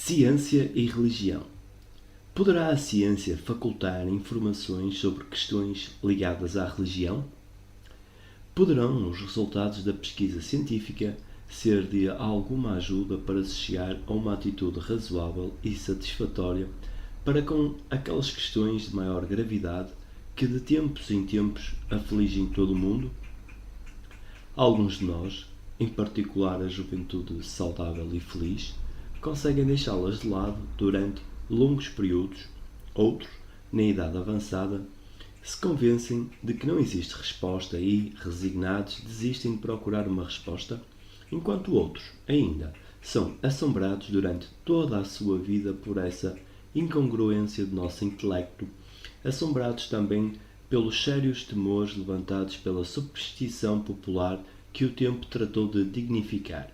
Ciência e religião. Poderá a ciência facultar informações sobre questões ligadas à religião? Poderão os resultados da pesquisa científica ser de alguma ajuda para se chegar a uma atitude razoável e satisfatória para com aquelas questões de maior gravidade que de tempos em tempos afligem todo o mundo? Alguns de nós, em particular a juventude saudável e feliz, conseguem deixá-las de lado durante longos períodos. Outros, na idade avançada, se convencem de que não existe resposta e, resignados, desistem de procurar uma resposta, enquanto outros, ainda, são assombrados durante toda a sua vida por essa incongruência do nosso intelecto, assombrados também pelos sérios temores levantados pela superstição popular que o tempo tratou de dignificar.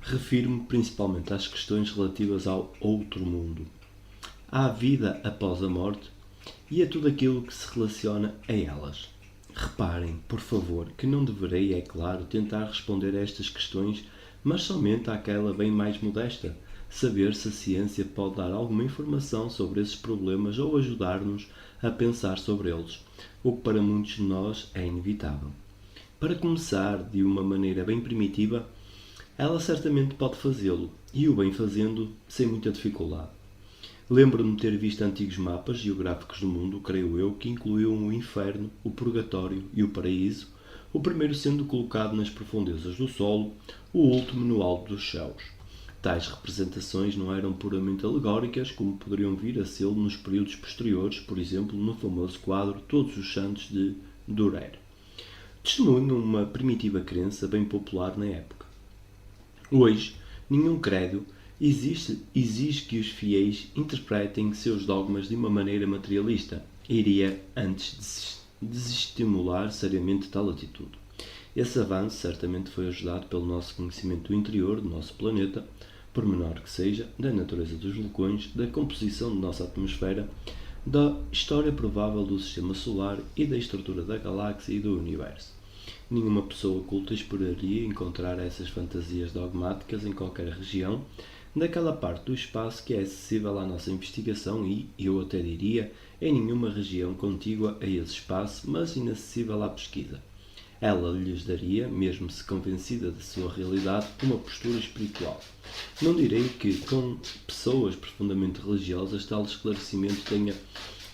Refiro-me principalmente às questões relativas ao outro mundo, à vida após a morte e a tudo aquilo que se relaciona a elas. Reparem, por favor, que não deverei, é claro, tentar responder a estas questões, mas somente àquela bem mais modesta, saber se a ciência pode dar alguma informação sobre esses problemas ou ajudar-nos a pensar sobre eles, o que para muitos de nós é inevitável. Para começar, de uma maneira bem primitiva, ela certamente pode fazê-lo, e o bem fazendo sem muita dificuldade. Lembro-me de ter visto antigos mapas geográficos do mundo, creio eu, que incluíam o inferno, o purgatório e o paraíso, o primeiro sendo colocado nas profundezas do solo, o último no alto dos céus. Tais representações não eram puramente alegóricas, como poderiam vir a ser nos períodos posteriores, por exemplo, no famoso quadro Todos os Santos de Durer. Testemunham uma primitiva crença bem popular na época. Hoje, nenhum credo exige que os fiéis interpretem seus dogmas de uma maneira materialista. Iria antes desestimular seriamente tal atitude. Esse avanço certamente foi ajudado pelo nosso conhecimento do interior do nosso planeta, por menor que seja, da natureza dos vulcões, da composição da nossa atmosfera, da história provável do sistema solar e da estrutura da galáxia e do universo. Nenhuma pessoa culta esperaria encontrar essas fantasias dogmáticas em qualquer região daquela parte do espaço que é acessível à nossa investigação e, eu até diria, em nenhuma região contígua a esse espaço, mas inacessível à pesquisa. Ela lhes daria, mesmo se convencida da sua realidade, uma postura espiritual. Não direi que, com pessoas profundamente religiosas, tal esclarecimento tenha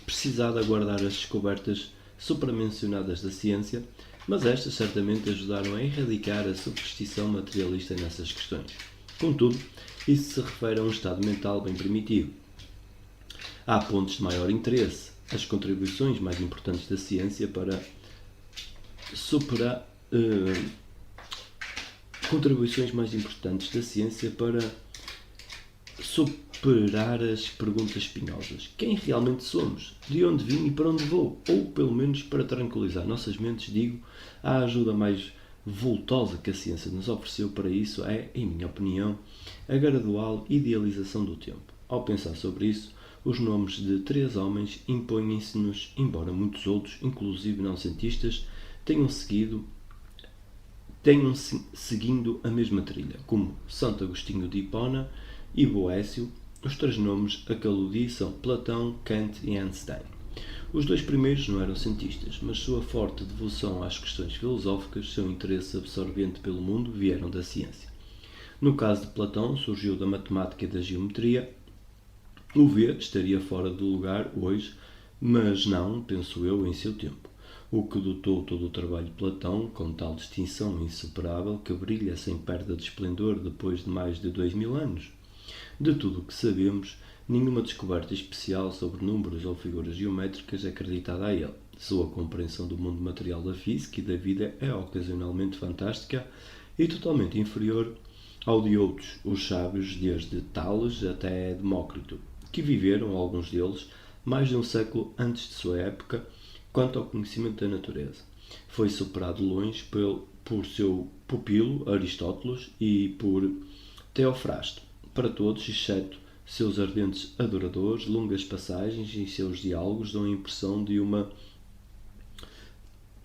precisado aguardar as descobertas supramencionadas da ciência, mas estas certamente ajudaram a erradicar a superstição materialista nessas questões. Contudo, isso se refere a um estado mental bem primitivo. Há pontos de maior interesse, as contribuições mais importantes da ciência para superar as perguntas espinosas. Quem realmente somos? De onde vim e para onde vou? Ou, pelo menos, para tranquilizar nossas mentes, digo, a ajuda mais voltosa que a ciência nos ofereceu para isso é, em minha opinião, a gradual idealização do tempo. Ao pensar sobre isso, os nomes de 3 homens impõem-se-nos, embora muitos outros, inclusive não cientistas, tenham seguindo a mesma trilha, como Santo Agostinho de Hipona e Boécio. Os 3 nomes a que aludi são Platão, Kant e Einstein. Os 2 primeiros não eram cientistas, mas sua forte devoção às questões filosóficas, seu interesse absorvente pelo mundo, vieram da ciência. No caso de Platão, surgiu da matemática e da geometria. O V estaria fora do lugar hoje, mas não, penso eu, em seu tempo. O que dotou todo o trabalho de Platão, com tal distinção insuperável que brilha sem perda de esplendor depois de mais de 2000 anos. De tudo o que sabemos, nenhuma descoberta especial sobre números ou figuras geométricas é acreditada a ele. Sua compreensão do mundo material da física e da vida é ocasionalmente fantástica e totalmente inferior ao de outros, os sábios desde Tales até Demócrito, que viveram, alguns deles, mais de um século antes de sua época, quanto ao conhecimento da natureza. Foi superado longe por seu pupilo Aristóteles e por Teofrasto. Para todos, exceto seus ardentes adoradores, longas passagens em seus diálogos dão a impressão de uma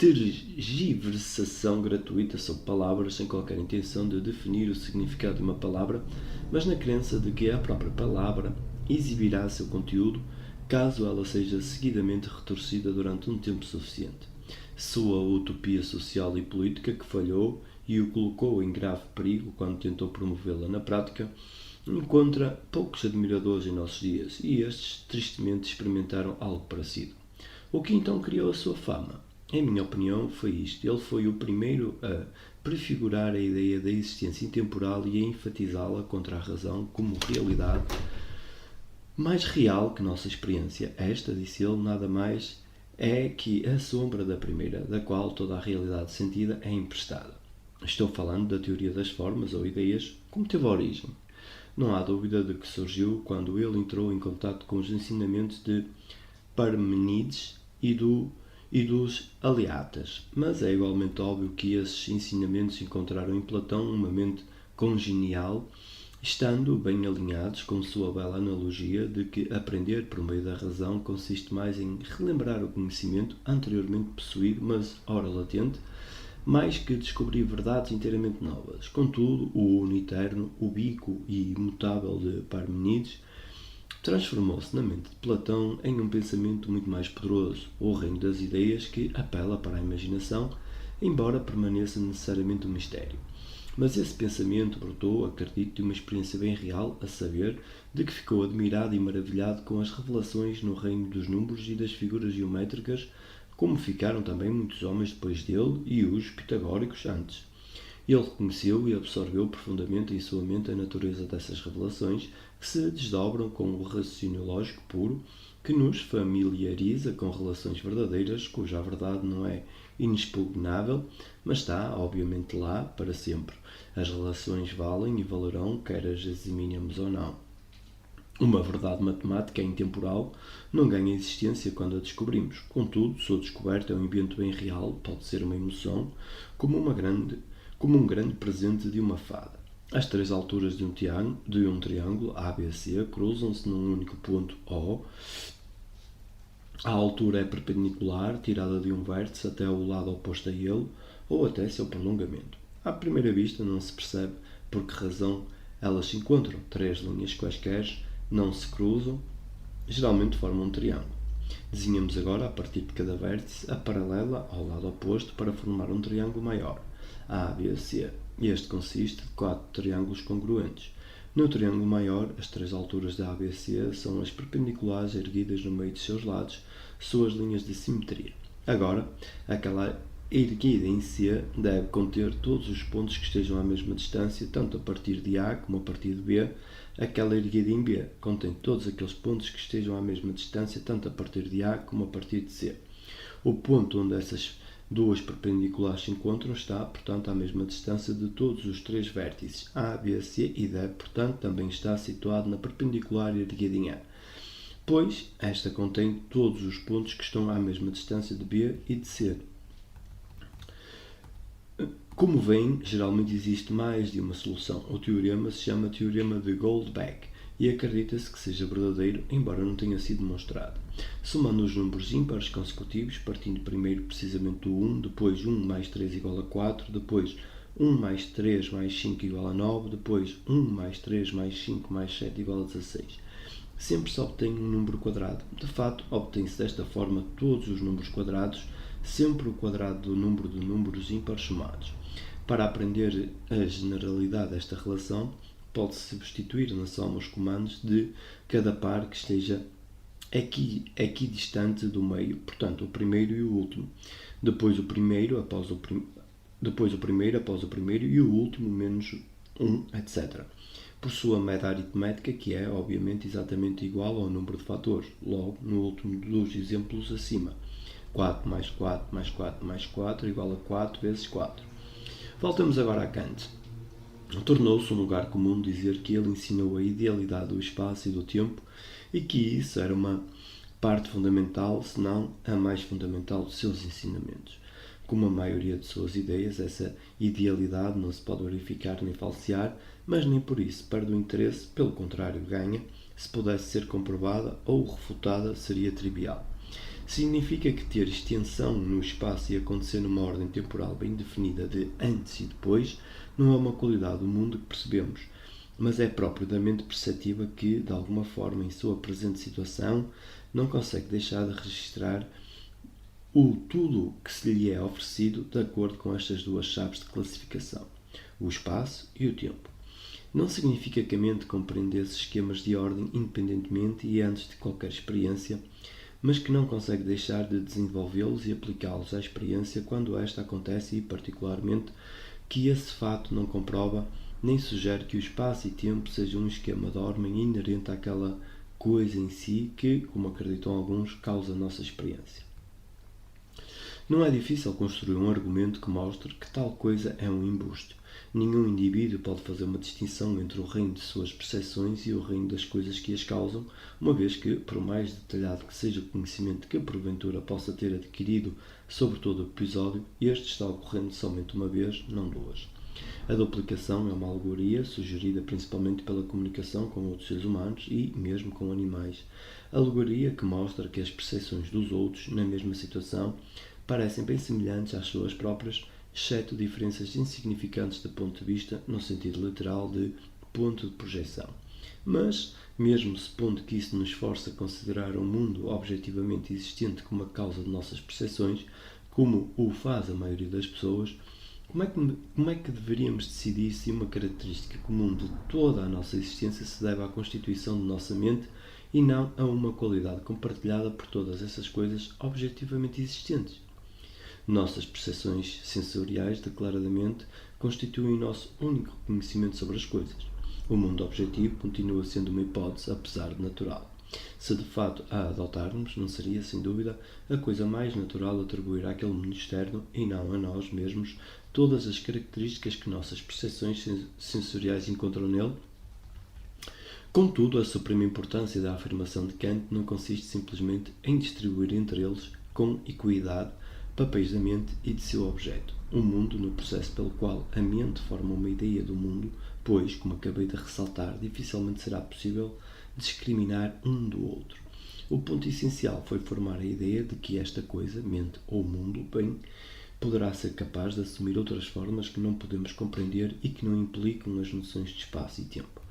tergiversação gratuita sobre palavras sem qualquer intenção de definir o significado de uma palavra, mas na crença de que a própria palavra exibirá seu conteúdo caso ela seja seguidamente retorcida durante um tempo suficiente. Sua utopia social e política, que falhou e o colocou em grave perigo quando tentou promovê-la na prática, encontra poucos admiradores em nossos dias, e estes tristemente experimentaram algo parecido. O que então criou a sua fama? Em minha opinião, foi isto. Ele foi o primeiro a prefigurar a ideia da existência intemporal e a enfatizá-la contra a razão como realidade mais real que nossa experiência. Esta, disse ele, nada mais é que a sombra da primeira, da qual toda a realidade sentida é emprestada. Estou falando da teoria das formas ou ideias, como teve origem. Não há dúvida de que surgiu quando ele entrou em contato com os ensinamentos de Parmenides e dos Aleatas, mas é igualmente óbvio que esses ensinamentos encontraram em Platão uma mente congenial, estando bem alinhados com sua bela analogia de que aprender por meio da razão consiste mais em relembrar o conhecimento anteriormente possuído, mas ora latente, mais que descobrir verdades inteiramente novas. Contudo, o uniterno, ubíquo e imutável de Parmenides transformou-se na mente de Platão em um pensamento muito mais poderoso, o reino das ideias que apela para a imaginação, embora permaneça necessariamente um mistério. Mas esse pensamento brotou, acredito, de uma experiência bem real, a saber, de que ficou admirado e maravilhado com as revelações no reino dos números e das figuras geométricas, como ficaram também muitos homens depois dele e os pitagóricos antes. Ele reconheceu e absorveu profundamente em sua mente a natureza dessas revelações, que se desdobram com o raciocínio lógico puro, que nos familiariza com relações verdadeiras, cuja verdade não é inexpugnável, mas está, obviamente, lá para sempre. As relações valem e valerão, quer as examinemos ou não. Uma verdade matemática é intemporal, não ganha existência quando a descobrimos. Contudo, sua descoberta é um evento bem real, pode ser uma emoção, como um grande presente de uma fada. As três alturas de um triângulo ABC cruzam-se num único ponto O. A altura é perpendicular, tirada de um vértice até o lado oposto a ele, ou até seu prolongamento. À primeira vista não se percebe por que razão elas se encontram. Três linhas quaisquer não se cruzam, geralmente formam um triângulo. Desenhamos agora, a partir de cada vértice, a paralela ao lado oposto para formar um triângulo maior, ABC. Este consiste de 4 triângulos congruentes. No triângulo maior, as três alturas da ABC são as perpendiculares erguidas no meio de seus lados, suas linhas de simetria. Agora, aquela erguida em C deve conter todos os pontos que estejam à mesma distância, tanto a partir de A como a partir de B. Aquela erguida em B contém todos aqueles pontos que estejam à mesma distância, tanto a partir de A como a partir de C. O ponto onde essas duas perpendiculares se encontram está, portanto, à mesma distância de todos os três vértices A, B, C e D, portanto, também está situado na perpendicular erguida em A, pois esta contém todos os pontos que estão à mesma distância de B e de C. Como veem, geralmente existe mais de uma solução. O teorema se chama Teorema de Goldbach e acredita-se que seja verdadeiro, embora não tenha sido demonstrado. Somando os números ímpares consecutivos, partindo primeiro precisamente do 1, depois 1 mais 3 igual a 4, depois 1 mais 3 mais 5 igual a 9, depois 1 mais 3 mais 5 mais 7 igual a 16. Sempre se obtém um número quadrado. De fato, obtém-se desta forma todos os números quadrados, sempre o quadrado do número de números ímpares somados. Para aprender a generalidade desta relação, pode-se substituir na soma os comandos de cada par que esteja equidistante do meio, portanto, o primeiro e o último. Depois o primeiro após o primeiro e o último menos 1, etc. Por sua média aritmética, que é, obviamente, exatamente igual ao número de fatores. Logo, no último dos exemplos acima, 4 mais 4 mais 4 mais 4 igual a 4 vezes 4. Voltamos agora a Kant. Tornou-se um lugar comum dizer que ele ensinou a idealidade do espaço e do tempo e que isso era uma parte fundamental, se não a mais fundamental dos seus ensinamentos. Como a maioria de suas ideias, essa idealidade não se pode verificar nem falsear, mas nem por isso perde o interesse, pelo contrário, ganha. Se pudesse ser comprovada ou refutada, seria trivial. Significa que ter extensão no espaço e acontecer numa ordem temporal bem definida de antes e depois não é uma qualidade do mundo que percebemos, mas é próprio da mente perceptiva que, de alguma forma, em sua presente situação, não consegue deixar de registrar o tudo que se lhe é oferecido de acordo com estas duas chaves de classificação, o espaço e o tempo. Não significa que a mente compreenda esses esquemas de ordem independentemente e antes de qualquer experiência, mas que não consegue deixar de desenvolvê-los e aplicá-los à experiência quando esta acontece e, particularmente, que esse fato não comprova nem sugere que o espaço e tempo sejam um esquema de ordem inerente àquela coisa em si que, como acreditam alguns, causa a nossa experiência. Não é difícil construir um argumento que mostre que tal coisa é um embuste. Nenhum indivíduo pode fazer uma distinção entre o reino de suas percepções e o reino das coisas que as causam, uma vez que, por mais detalhado que seja o conhecimento que porventura possa ter adquirido sobre todo o episódio, este está ocorrendo somente uma vez, não duas. A duplicação é uma alegoria sugerida principalmente pela comunicação com outros seres humanos e mesmo com animais. Alegoria que mostra que as percepções dos outros, na mesma situação, parecem bem semelhantes às suas próprias, exceto diferenças insignificantes de ponto de vista, no sentido literal de ponto de projeção. Mas, mesmo supondo que isso nos force a considerar um mundo objetivamente existente como a causa de nossas percepções, como o faz a maioria das pessoas, como é que deveríamos decidir se uma característica comum de toda a nossa existência se deve à constituição de nossa mente e não a uma qualidade compartilhada por todas essas coisas objetivamente existentes? Nossas percepções sensoriais, declaradamente, constituem o nosso único conhecimento sobre as coisas. O mundo objetivo continua sendo uma hipótese, apesar de natural. Se de fato a adotarmos, não seria, sem dúvida, a coisa mais natural atribuir àquele mundo externo, e não a nós mesmos, todas as características que nossas percepções sensoriais encontram nele? Contudo, a suprema importância da afirmação de Kant não consiste simplesmente em distribuir entre eles, com equidade, papéis da mente e de seu objeto, o mundo no processo pelo qual a mente forma uma ideia do mundo, pois, como acabei de ressaltar, dificilmente será possível discriminar um do outro. O ponto essencial foi formar a ideia de que esta coisa, mente ou mundo, bem, poderá ser capaz de assumir outras formas que não podemos compreender e que não implicam as noções de espaço e tempo.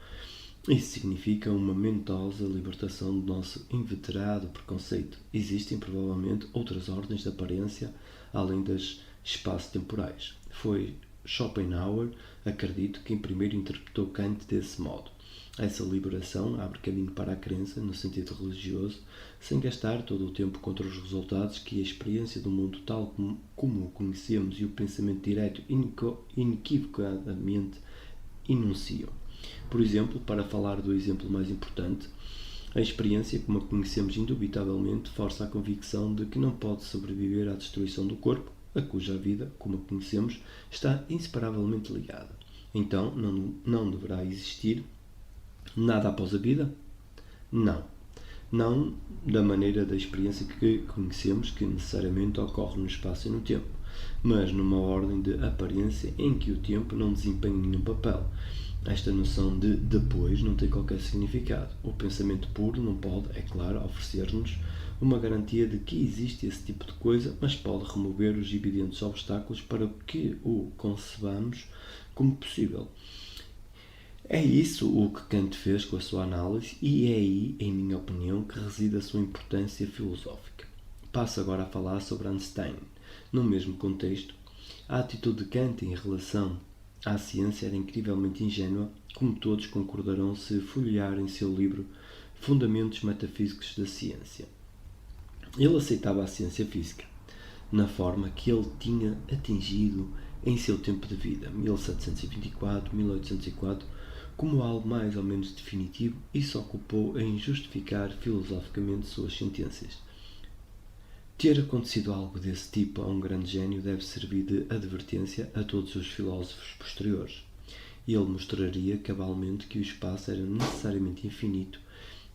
Isso significa uma mentosa libertação do nosso inveterado preconceito. Existem, provavelmente, outras ordens de aparência além das espaço-temporais. Foi Schopenhauer, acredito, quem primeiro interpretou Kant desse modo. Essa liberação abre caminho para a crença, no sentido religioso, sem gastar todo o tempo contra os resultados que a experiência do mundo tal como o conhecemos e o pensamento direto inequivocadamente enunciam. Por exemplo, para falar do exemplo mais importante, a experiência, como a conhecemos indubitavelmente, força a convicção de que não pode sobreviver à destruição do corpo, a cuja vida, como a conhecemos, está inseparavelmente ligada. Então, não deverá existir nada após a vida? Não. Não da maneira da experiência que conhecemos, que necessariamente ocorre no espaço e no tempo, mas numa ordem de aparência em que o tempo não desempenha nenhum papel. Esta noção de depois não tem qualquer significado. O pensamento puro não pode, é claro, oferecer-nos uma garantia de que existe esse tipo de coisa, mas pode remover os evidentes obstáculos para que o concebamos como possível. É isso o que Kant fez com a sua análise e é aí, em minha opinião, que reside a sua importância filosófica. Passo agora a falar sobre Einstein. No mesmo contexto, a atitude de Kant em relação à ciência era incrivelmente ingênua, como todos concordarão se folhearem seu livro Fundamentos Metafísicos da Ciência. Ele aceitava a ciência física, na forma que ele tinha atingido em seu tempo de vida, 1724-1804, como algo mais ou menos definitivo e se ocupou em justificar filosoficamente suas sentenças. Ter acontecido algo desse tipo a um grande gênio deve servir de advertência a todos os filósofos posteriores. Ele mostraria cabalmente que o espaço era necessariamente infinito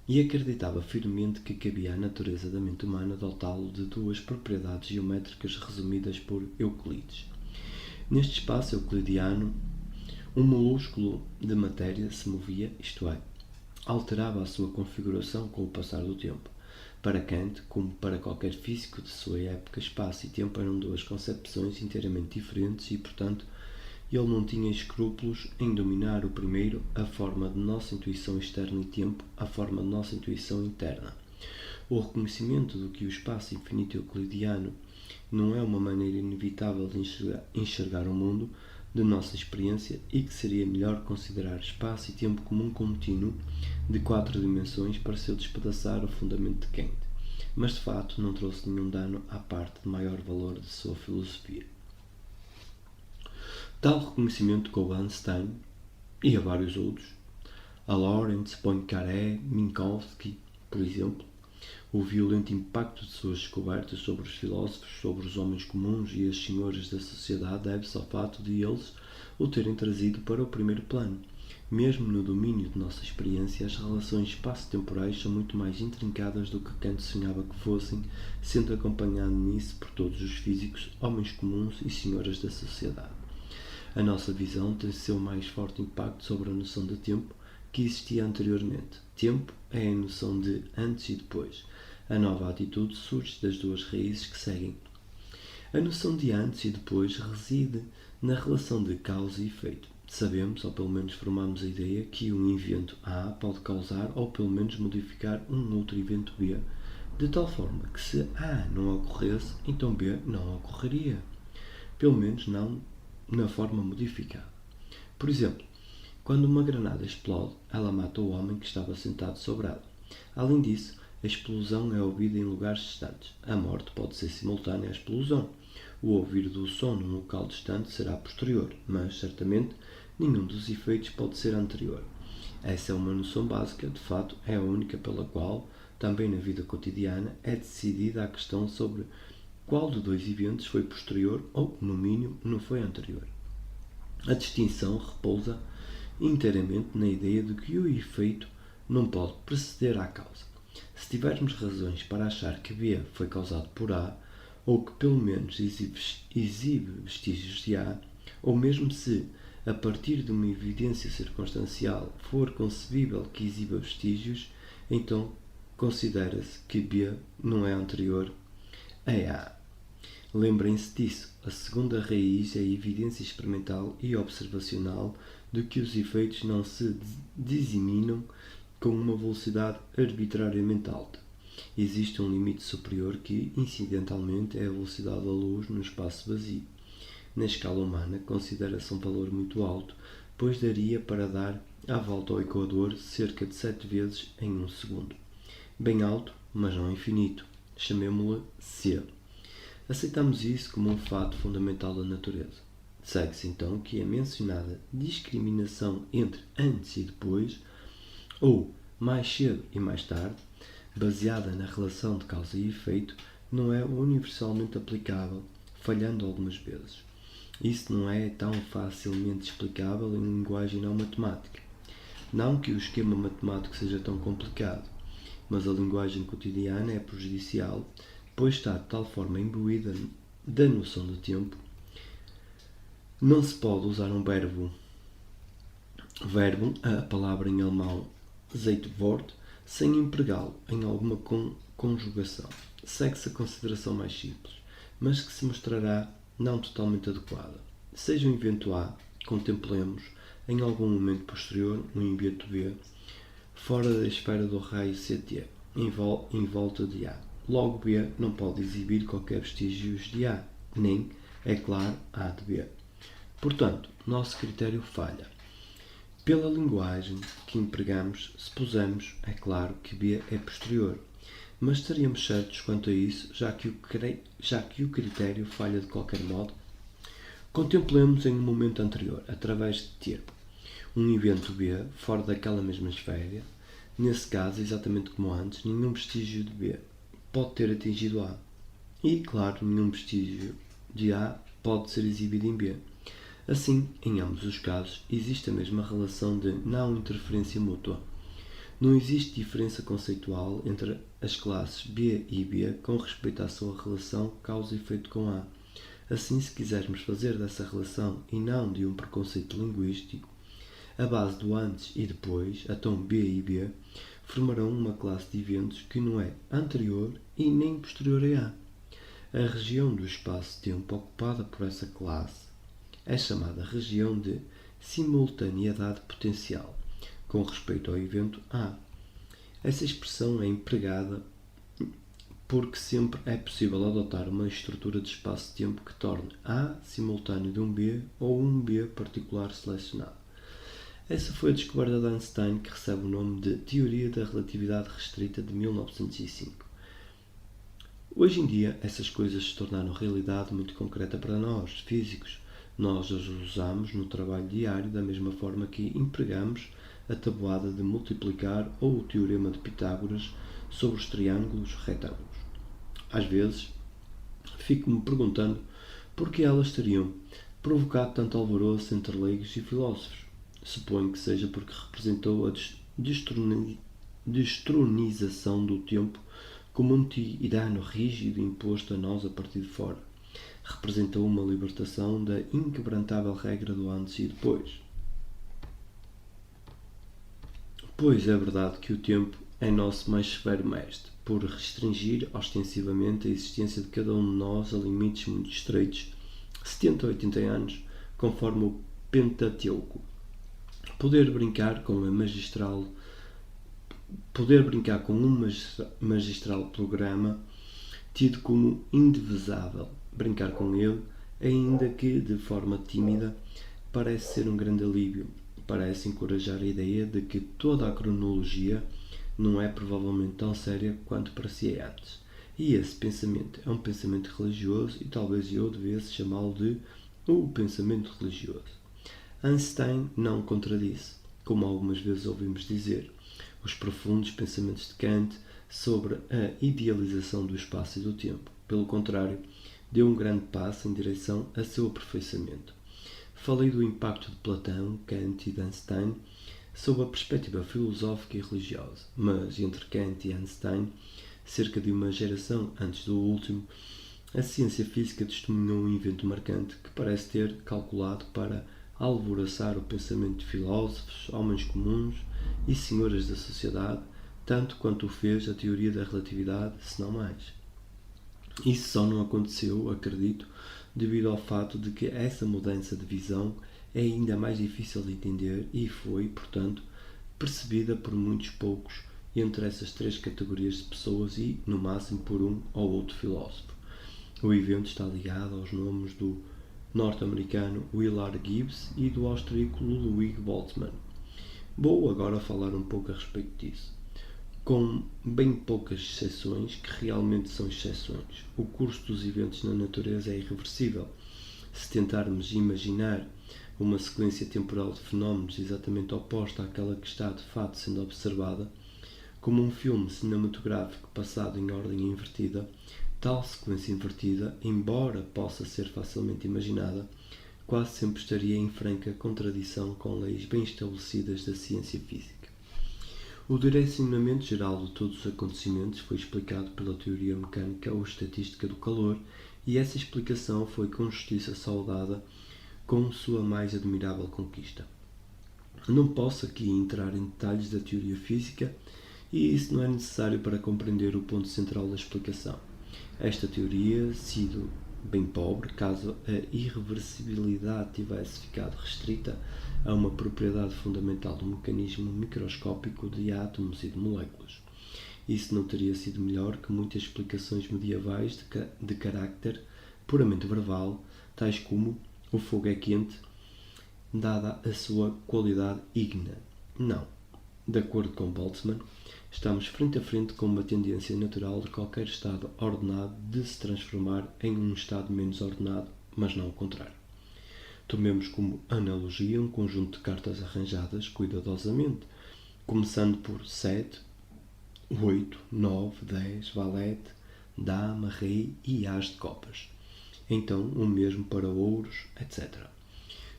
e acreditava firmemente que cabia à natureza da mente humana dotá-lo de duas propriedades geométricas resumidas por Euclides. Neste espaço euclidiano, um molúsculo de matéria se movia, isto é, alterava a sua configuração com o passar do tempo. Para Kant, como para qualquer físico de sua época, espaço e tempo eram duas concepções inteiramente diferentes e, portanto, ele não tinha escrúpulos em dominar o primeiro, a forma de nossa intuição externa e tempo, a forma de nossa intuição interna. O reconhecimento de que o espaço infinito euclidiano não é uma maneira inevitável de enxergar o mundo de nossa experiência e que seria melhor considerar espaço e tempo como um contínuo de 4 dimensões pareceu despedaçar o fundamento de Kant, mas de fato não trouxe nenhum dano à parte de maior valor de sua filosofia. Tal reconhecimento coube a Einstein e a vários outros, a Lorentz, Poincaré, Minkowski, por exemplo. O violento impacto de suas descobertas sobre os filósofos, sobre os homens comuns e as senhoras da sociedade deve-se ao fato de eles o terem trazido para o primeiro plano. Mesmo no domínio de nossa experiência, as relações espaço-temporais são muito mais intrincadas do que Kant sonhava que fossem, sendo acompanhado nisso por todos os físicos, homens comuns e senhoras da sociedade. A nossa visão tem seu mais forte impacto sobre a noção de tempo que existia anteriormente. Tempo é a noção de antes e depois. A nova atitude surge das duas raízes que seguem. A noção de antes e depois reside na relação de causa e efeito. Sabemos, ou pelo menos formamos a ideia, que um evento A pode causar ou pelo menos modificar um outro evento B, de tal forma que se A não ocorresse, então B não ocorreria. Pelo menos não na forma modificada. Por exemplo, quando uma granada explode, ela mata o homem que estava sentado sobre ela. Além disso, a explosão é ouvida em lugares distantes. A morte pode ser simultânea à explosão. O ouvir do som num local distante será posterior, mas, certamente, nenhum dos efeitos pode ser anterior. Essa é uma noção básica, de fato, é a única pela qual, também na vida cotidiana, é decidida a questão sobre qual dos dois eventos foi posterior ou, no mínimo, não foi anterior. A distinção repousa inteiramente na ideia de que o efeito não pode preceder à causa. Se tivermos razões para achar que B foi causado por A, ou que pelo menos exibe vestígios de A, ou mesmo se, a partir de uma evidência circunstancial, for concebível que exiba vestígios, então considera-se que B não é anterior a A. Lembrem-se disso, a segunda raiz é a evidência experimental e observacional de que os efeitos não se disseminam com uma velocidade arbitrariamente alta. Existe um limite superior que, incidentalmente, é a velocidade da luz no espaço vazio. Na escala humana, considera-se um valor muito alto, pois daria para dar a volta ao Equador cerca de 7 vezes em um segundo. Bem alto, mas não infinito. Chamemo-lo C. Aceitamos isso como um fato fundamental da natureza. Segue-se então que a mencionada discriminação entre antes e depois, ou mais cedo e mais tarde, baseada na relação de causa e efeito, não é universalmente aplicável, falhando algumas vezes. Isso não é tão facilmente explicável em linguagem não matemática. Não que o esquema matemático seja tão complicado, mas a linguagem cotidiana é prejudicial, pois está de tal forma imbuída da noção de tempo. Não se pode usar um verbo, a palavra em alemão Zeitwort, sem empregá-lo em alguma conjugação. Segue-se a consideração mais simples, mas que se mostrará não totalmente adequada. Seja um evento A, contemplemos, em algum momento posterior, um evento B, fora da esfera do raio CT, em volta de A. Logo, B não pode exibir qualquer vestígios de A, nem, é claro, A de B. Portanto, nosso critério falha. Pela linguagem que empregamos, supusemos, é claro, que B é posterior, mas estaríamos certos quanto a isso, já que o critério falha de qualquer modo? Contemplemos em um momento anterior, através de ter um evento B fora daquela mesma esfera. Nesse caso, exatamente como antes, nenhum vestígio de B pode ter atingido A. E, claro, nenhum vestígio de A pode ser exibido em B. Assim, em ambos os casos, existe a mesma relação de não interferência mútua. Não existe diferença conceitual entre as classes B e B com respeito à sua relação causa-efeito com A. Assim, se quisermos fazer dessa relação e não de um preconceito linguístico, a base do antes e depois, então B e B, formarão uma classe de eventos que não é anterior e nem posterior a A. A região do espaço-tempo ocupada por essa classe é chamada região de simultaneidade potencial, com respeito ao evento A. Essa expressão é empregada porque sempre é possível adotar uma estrutura de espaço-tempo que torne A simultâneo de um B ou um B particular selecionado. Essa foi a descoberta de Einstein, que recebe o nome de Teoria da Relatividade Restrita de 1905. Hoje em dia, essas coisas se tornaram realidade muito concreta para nós, físicos. Nós as usamos no trabalho diário da mesma forma que empregamos a tabuada de multiplicar ou o teorema de Pitágoras sobre os triângulos retângulos. Às vezes, fico-me perguntando por que elas teriam provocado tanto alvoroço entre leigos e filósofos. Suponho que seja porque representou a destronização do tempo como um tirano rígido imposto a nós a partir de fora. Representou uma libertação da inquebrantável regra do antes e depois. Pois é verdade que o tempo é nosso mais severo mestre, por restringir ostensivamente a existência de cada um de nós a limites muito estreitos, 70 ou 80 anos, conforme o Pentateuco. Poder brincar com um magistral programa tido como indivisável. Brincar com ele, ainda que de forma tímida, parece ser um grande alívio. Parece encorajar a ideia de que toda a cronologia não é provavelmente tão séria quanto parecia antes. E esse pensamento é um pensamento religioso e talvez eu devesse chamá-lo de o pensamento religioso. Einstein não contradisse, como algumas vezes ouvimos dizer, os profundos pensamentos de Kant sobre a idealização do espaço e do tempo. Pelo contrário, deu um grande passo em direção a seu aperfeiçoamento. Falei do impacto de Platão, Kant e de Einstein sob a perspectiva filosófica e religiosa, mas entre Kant e Einstein, cerca de uma geração antes do último, a ciência física testemunhou um evento marcante que parece ter calculado para alvoroçar o pensamento de filósofos, homens comuns e senhoras da sociedade, tanto quanto o fez a teoria da relatividade, se não mais. Isso só não aconteceu, acredito, devido ao fato de que essa mudança de visão é ainda mais difícil de entender e foi, portanto, percebida por muitos poucos entre essas três categorias de pessoas e, no máximo, por um ou outro filósofo. O evento está ligado aos nomes do norte-americano Willard Gibbs e do austríaco Ludwig Boltzmann. Vou agora falar um pouco a respeito disso. Com bem poucas exceções, que realmente são exceções. O curso dos eventos na natureza é irreversível. Se tentarmos imaginar uma sequência temporal de fenómenos exatamente oposta àquela que está de fato sendo observada, como um filme cinematográfico passado em ordem invertida, tal sequência invertida, embora possa ser facilmente imaginada, quase sempre estaria em franca contradição com leis bem estabelecidas da ciência física. O direcionamento geral de todos os acontecimentos foi explicado pela teoria mecânica ou estatística do calor, e essa explicação foi com justiça saudada com sua mais admirável conquista. Não posso aqui entrar em detalhes da teoria física, e isso não é necessário para compreender o ponto central da explicação. Esta teoria, sido bem pobre, caso a irreversibilidade tivesse ficado restrita a uma propriedade fundamental do mecanismo microscópico de átomos e de moléculas. Isso não teria sido melhor que muitas explicações medievais de carácter puramente verbal, tais como o fogo é quente, dada a sua qualidade ígnea. Não. De acordo com Boltzmann, estamos frente a frente com uma tendência natural de qualquer estado ordenado de se transformar em um estado menos ordenado, mas não o contrário. Tomemos como analogia um conjunto de cartas arranjadas cuidadosamente, começando por 7, 8, 9, 10, valete, dama, rei e as de copas. Então, o mesmo para ouros, etc.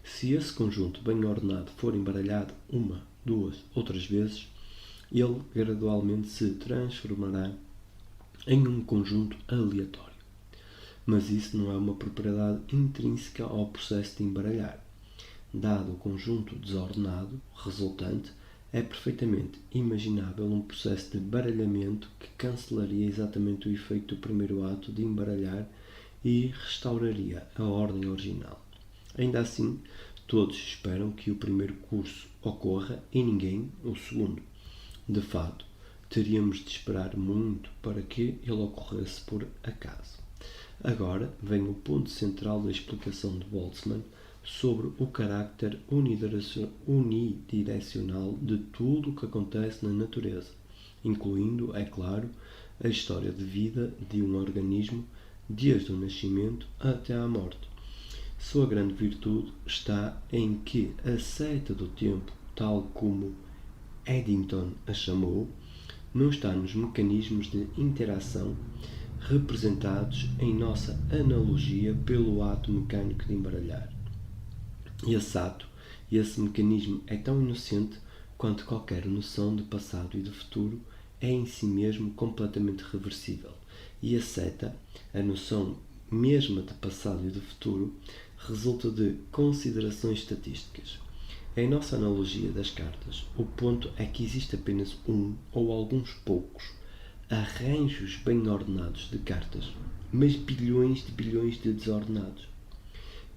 Se esse conjunto bem ordenado for embaralhado uma, duas ou três vezes, ele gradualmente se transformará em um conjunto aleatório. Mas isso não é uma propriedade intrínseca ao processo de embaralhar. Dado o conjunto desordenado resultante, É perfeitamente imaginável um processo de baralhamento que cancelaria exatamente o efeito do primeiro ato de embaralhar e restauraria a ordem original. Ainda assim, todos esperam que o primeiro curso ocorra e ninguém o segundo. De fato, teríamos de esperar muito para que ele ocorresse por acaso. Agora vem o ponto central da explicação de Boltzmann sobre o carácter unidirecional de tudo o que acontece na natureza, incluindo, é claro, a história de vida de um organismo desde o nascimento até à morte. Sua grande virtude está em que a seta do tempo, tal como Eddington a chamou, não está nos mecanismos de interação representados em nossa analogia pelo ato mecânico de embaralhar. Esse mecanismo é tão inocente quanto qualquer noção de passado e de futuro é em si mesmo completamente reversível, e a seta, a noção mesma de passado e de futuro, resulta de considerações estatísticas. Em nossa analogia das cartas, o ponto é que existe apenas um ou alguns poucos arranjos bem ordenados de cartas, mas bilhões de desordenados.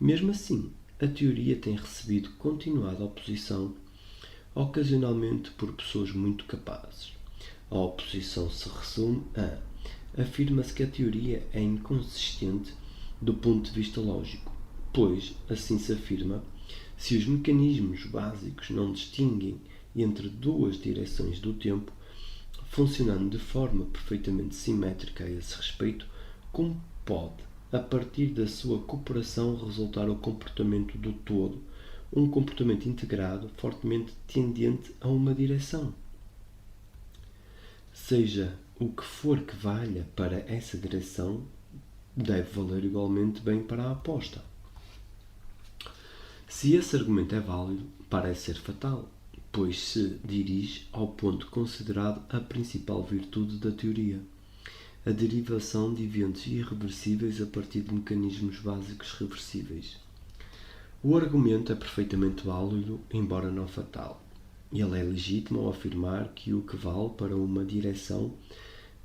Mesmo assim, a teoria tem recebido continuada oposição, ocasionalmente por pessoas muito capazes. A oposição se resume a: afirma-se que a teoria é inconsistente do ponto de vista lógico, pois, assim se afirma, se os mecanismos básicos não distinguem entre duas direções do tempo, funcionando de forma perfeitamente simétrica a esse respeito, como pode, a partir da sua cooperação, resultar o comportamento do todo, um comportamento integrado, fortemente tendente a uma direção? Seja o que for que valha para essa direção, deve valer igualmente bem para a aposta. Se esse argumento é válido, parece ser fatal, pois se dirige ao ponto considerado a principal virtude da teoria: a derivação de eventos irreversíveis a partir de mecanismos básicos reversíveis. O argumento é perfeitamente válido, embora não fatal. Ele é legítimo ao afirmar que o que vale para uma direção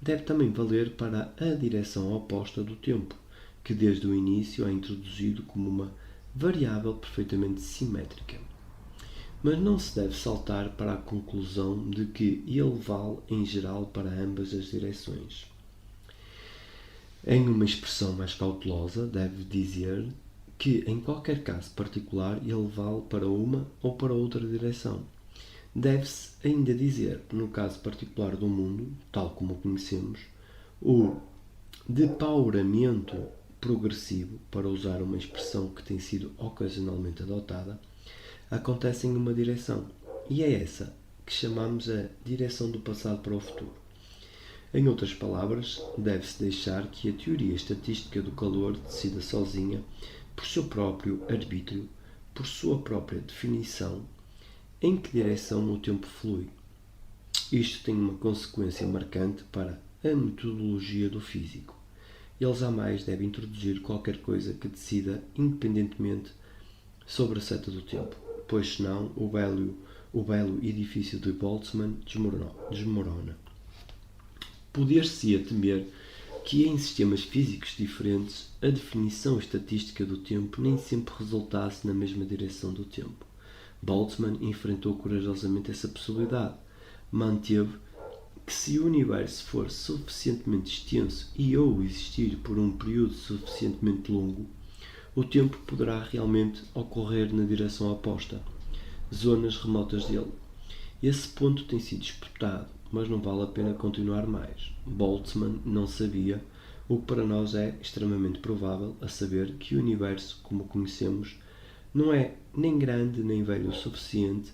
deve também valer para a direção oposta do tempo, que desde o início é introduzido como uma variável perfeitamente simétrica. Mas não se deve saltar para a conclusão de que ele vale em geral para ambas as direções. Em uma expressão mais cautelosa, deve dizer que, em qualquer caso particular, ele vale para uma ou para outra direção. Deve-se ainda dizer que, no caso particular do mundo, tal como o conhecemos, o depauramento progressivo, para usar uma expressão que tem sido ocasionalmente adotada, acontece em uma direção, e é essa que chamamos a direção do passado para o futuro. Em outras palavras, deve-se deixar que a teoria estatística do calor decida sozinha, por seu próprio arbítrio, por sua própria definição, em que direção o tempo flui. Isto tem uma consequência marcante para a metodologia do físico. Ele jamais deve introduzir qualquer coisa que decida independentemente sobre a seta do tempo, pois senão o belo edifício de Boltzmann desmorona. Poder-se-ia temer que em sistemas físicos diferentes a definição estatística do tempo nem sempre resultasse na mesma direção do tempo. Boltzmann enfrentou corajosamente essa possibilidade. Manteve que se o universo for suficientemente extenso e ou existir por um período suficientemente longo, o tempo poderá realmente ocorrer na direção oposta, zonas remotas dele. Esse ponto tem sido disputado, mas não vale a pena continuar mais. Boltzmann não sabia o que para nós é extremamente provável, a saber que o universo, como o conhecemos, não é nem grande nem velho o suficiente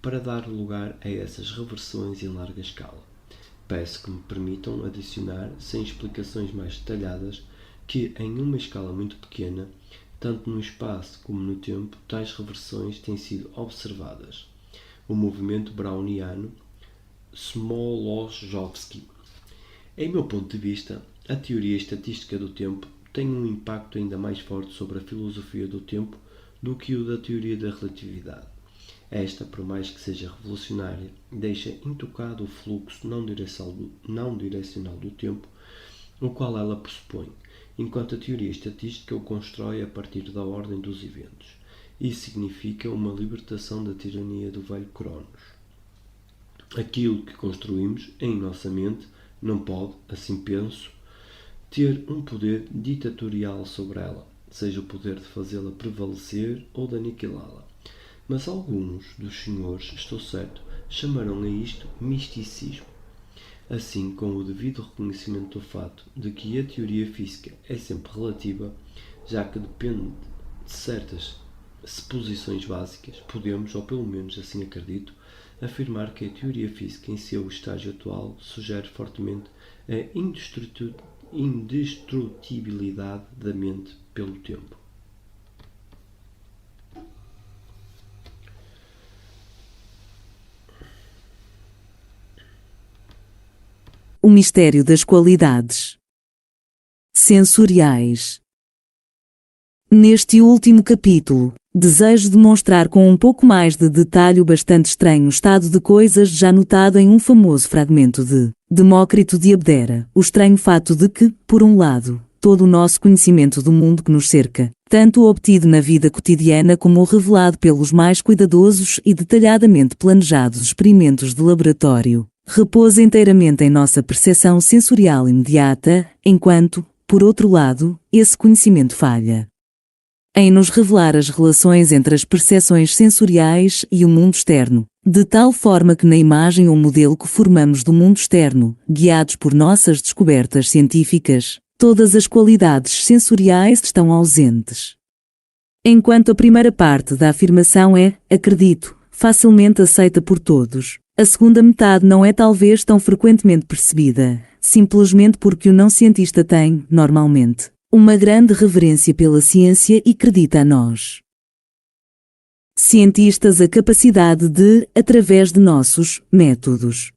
para dar lugar a essas reversões em larga escala. Peço que me permitam adicionar, sem explicações mais detalhadas, que em uma escala muito pequena, tanto no espaço como no tempo, tais reversões têm sido observadas. O movimento browniano Smolojovski. Em meu ponto de vista, a teoria estatística do tempo tem um impacto ainda mais forte sobre a filosofia do tempo do que o da teoria da relatividade. Esta, por mais que seja revolucionária, deixa intocado o fluxo não direcional do tempo, o qual ela pressupõe, enquanto a teoria estatística o constrói a partir da ordem dos eventos. Isso significa uma libertação da tirania do velho Cronos. Aquilo que construímos em nossa mente não pode, assim penso, ter um poder ditatorial sobre ela, seja o poder de fazê-la prevalecer ou de aniquilá-la. Mas alguns dos senhores, estou certo, chamarão a isto misticismo, assim com o devido reconhecimento do fato de que a teoria física é sempre relativa, já que depende de certas suposições básicas, podemos, ou pelo menos assim acredito, afirmar que a teoria física em seu estágio atual sugere fortemente a indestrutibilidade da mente pelo tempo. O mistério das qualidades sensoriais. Neste último capítulo, desejo demonstrar com um pouco mais de detalhe o bastante estranho estado de coisas já notado em um famoso fragmento de Demócrito de Abdera, o estranho fato de que, por um lado, todo o nosso conhecimento do mundo que nos cerca, tanto o obtido na vida cotidiana como o revelado pelos mais cuidadosos e detalhadamente planejados experimentos de laboratório, repousa inteiramente em nossa percepção sensorial imediata, enquanto, por outro lado, esse conhecimento falha em nos revelar as relações entre as percepções sensoriais e o mundo externo, de tal forma que na imagem ou modelo que formamos do mundo externo, guiados por nossas descobertas científicas, todas as qualidades sensoriais estão ausentes. Enquanto a primeira parte da afirmação é, acredito, facilmente aceita por todos, a segunda metade não é talvez tão frequentemente percebida, simplesmente porque o não cientista tem, normalmente, uma grande reverência pela ciência e acredita a nós, cientistas, a capacidade de, através de nossos métodos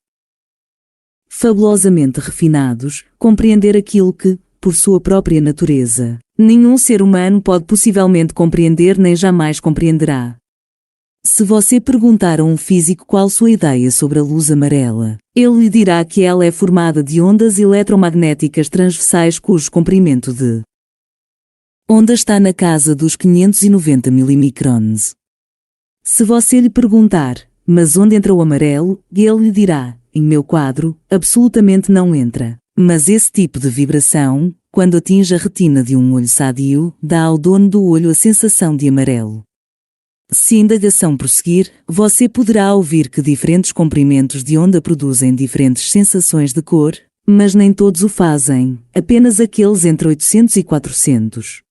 fabulosamente refinados, compreender aquilo que, por sua própria natureza, nenhum ser humano pode possivelmente compreender nem jamais compreenderá. Se você perguntar a um físico qual sua ideia sobre a luz amarela, ele lhe dirá que ela é formada de ondas eletromagnéticas transversais cujo comprimento de onda está na casa dos 590 milimicrons. Se você lhe perguntar, mas onde entra o amarelo, ele lhe dirá, em meu quadro, absolutamente não entra. Mas esse tipo de vibração, quando atinge a retina de um olho sadio, dá ao dono do olho a sensação de amarelo. Se a indagação prosseguir, você poderá ouvir que diferentes comprimentos de onda produzem diferentes sensações de cor, mas nem todos o fazem, apenas aqueles entre 800 e 400.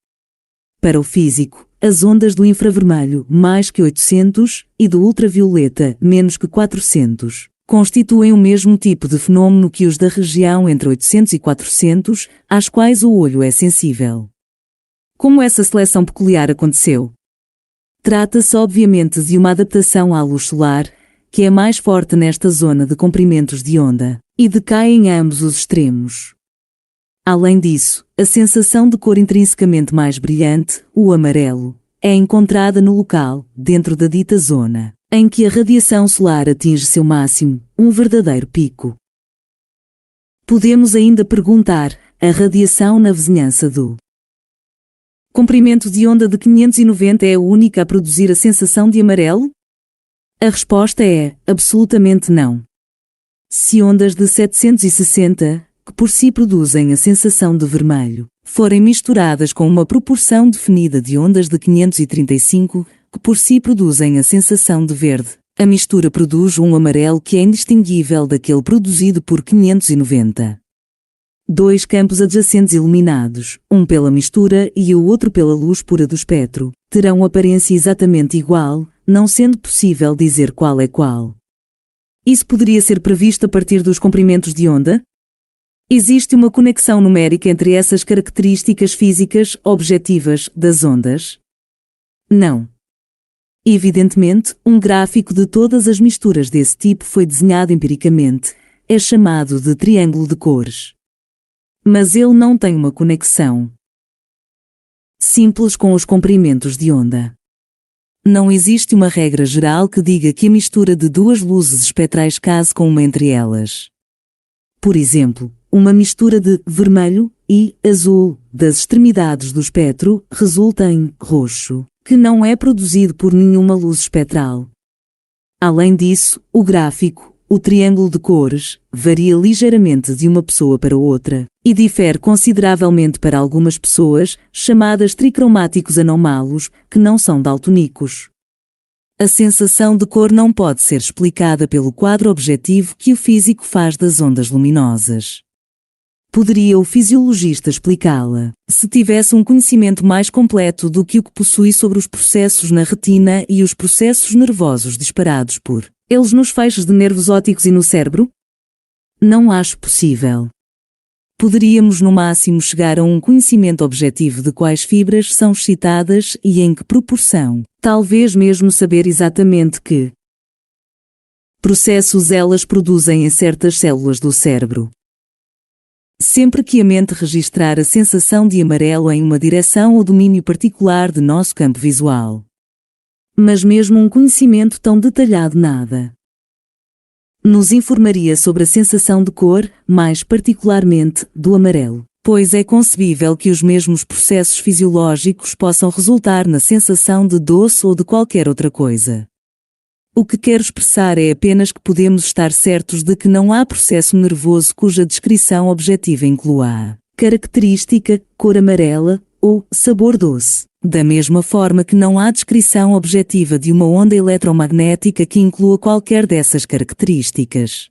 Para o físico, as ondas do infravermelho, mais que 800, e do ultravioleta, menos que 400, constituem o mesmo tipo de fenômeno que os da região entre 800 e 400, às quais o olho é sensível. Como essa seleção peculiar aconteceu? Trata-se obviamente de uma adaptação à luz solar, que é mais forte nesta zona de comprimentos de onda, e decai em ambos os extremos. Além disso, a sensação de cor intrinsecamente mais brilhante, o amarelo, é encontrada no local, dentro da dita zona, em que a radiação solar atinge seu máximo, um verdadeiro pico. Podemos ainda perguntar, a radiação na vizinhança do comprimento de onda de 590 é a única a produzir a sensação de amarelo? A resposta é, absolutamente não. Se ondas de 760, que por si produzem a sensação de vermelho, forem misturadas com uma proporção definida de ondas de 535, que por si produzem a sensação de verde, a mistura produz um amarelo que é indistinguível daquele produzido por 590. Dois campos adjacentes iluminados, um pela mistura e o outro pela luz pura do espectro, terão aparência exatamente igual, não sendo possível dizer qual é qual. Isso poderia ser previsto a partir dos comprimentos de onda? Existe uma conexão numérica entre essas características físicas objetivas das ondas? Não. Evidentemente, um gráfico de todas as misturas desse tipo foi desenhado empiricamente, é chamado de triângulo de cores. Mas ele não tem uma conexão simples com os comprimentos de onda. Não existe uma regra geral que diga que a mistura de duas luzes espectrais case com uma entre elas. Por exemplo, uma mistura de vermelho e azul das extremidades do espectro resulta em roxo, que não é produzido por nenhuma luz espectral. Além disso, o gráfico, o triângulo de cores, varia ligeiramente de uma pessoa para outra, e difere consideravelmente para algumas pessoas, chamadas tricromáticos anómalos, que não são daltónicos. A sensação de cor não pode ser explicada pelo quadro objetivo que o físico faz das ondas luminosas. Poderia o fisiologista explicá-la, se tivesse um conhecimento mais completo do que o que possui sobre os processos na retina e os processos nervosos disparados por eles nos feixes de nervos ópticos e no cérebro? Não acho possível. Poderíamos no máximo chegar a um conhecimento objetivo de quais fibras são excitadas e em que proporção, talvez mesmo saber exatamente que processos elas produzem em certas células do cérebro. Sempre que a mente registrar a sensação de amarelo em uma direção ou domínio particular de nosso campo visual. Mas mesmo um conhecimento tão detalhado nada nos informaria sobre a sensação de cor, mais particularmente, do amarelo, pois é concebível que os mesmos processos fisiológicos possam resultar na sensação de doce ou de qualquer outra coisa. O que quero expressar é apenas que podemos estar certos de que não há processo nervoso cuja descrição objetiva inclua a característica, cor amarela, ou sabor doce. Da mesma forma que não há descrição objetiva de uma onda eletromagnética que inclua qualquer dessas características.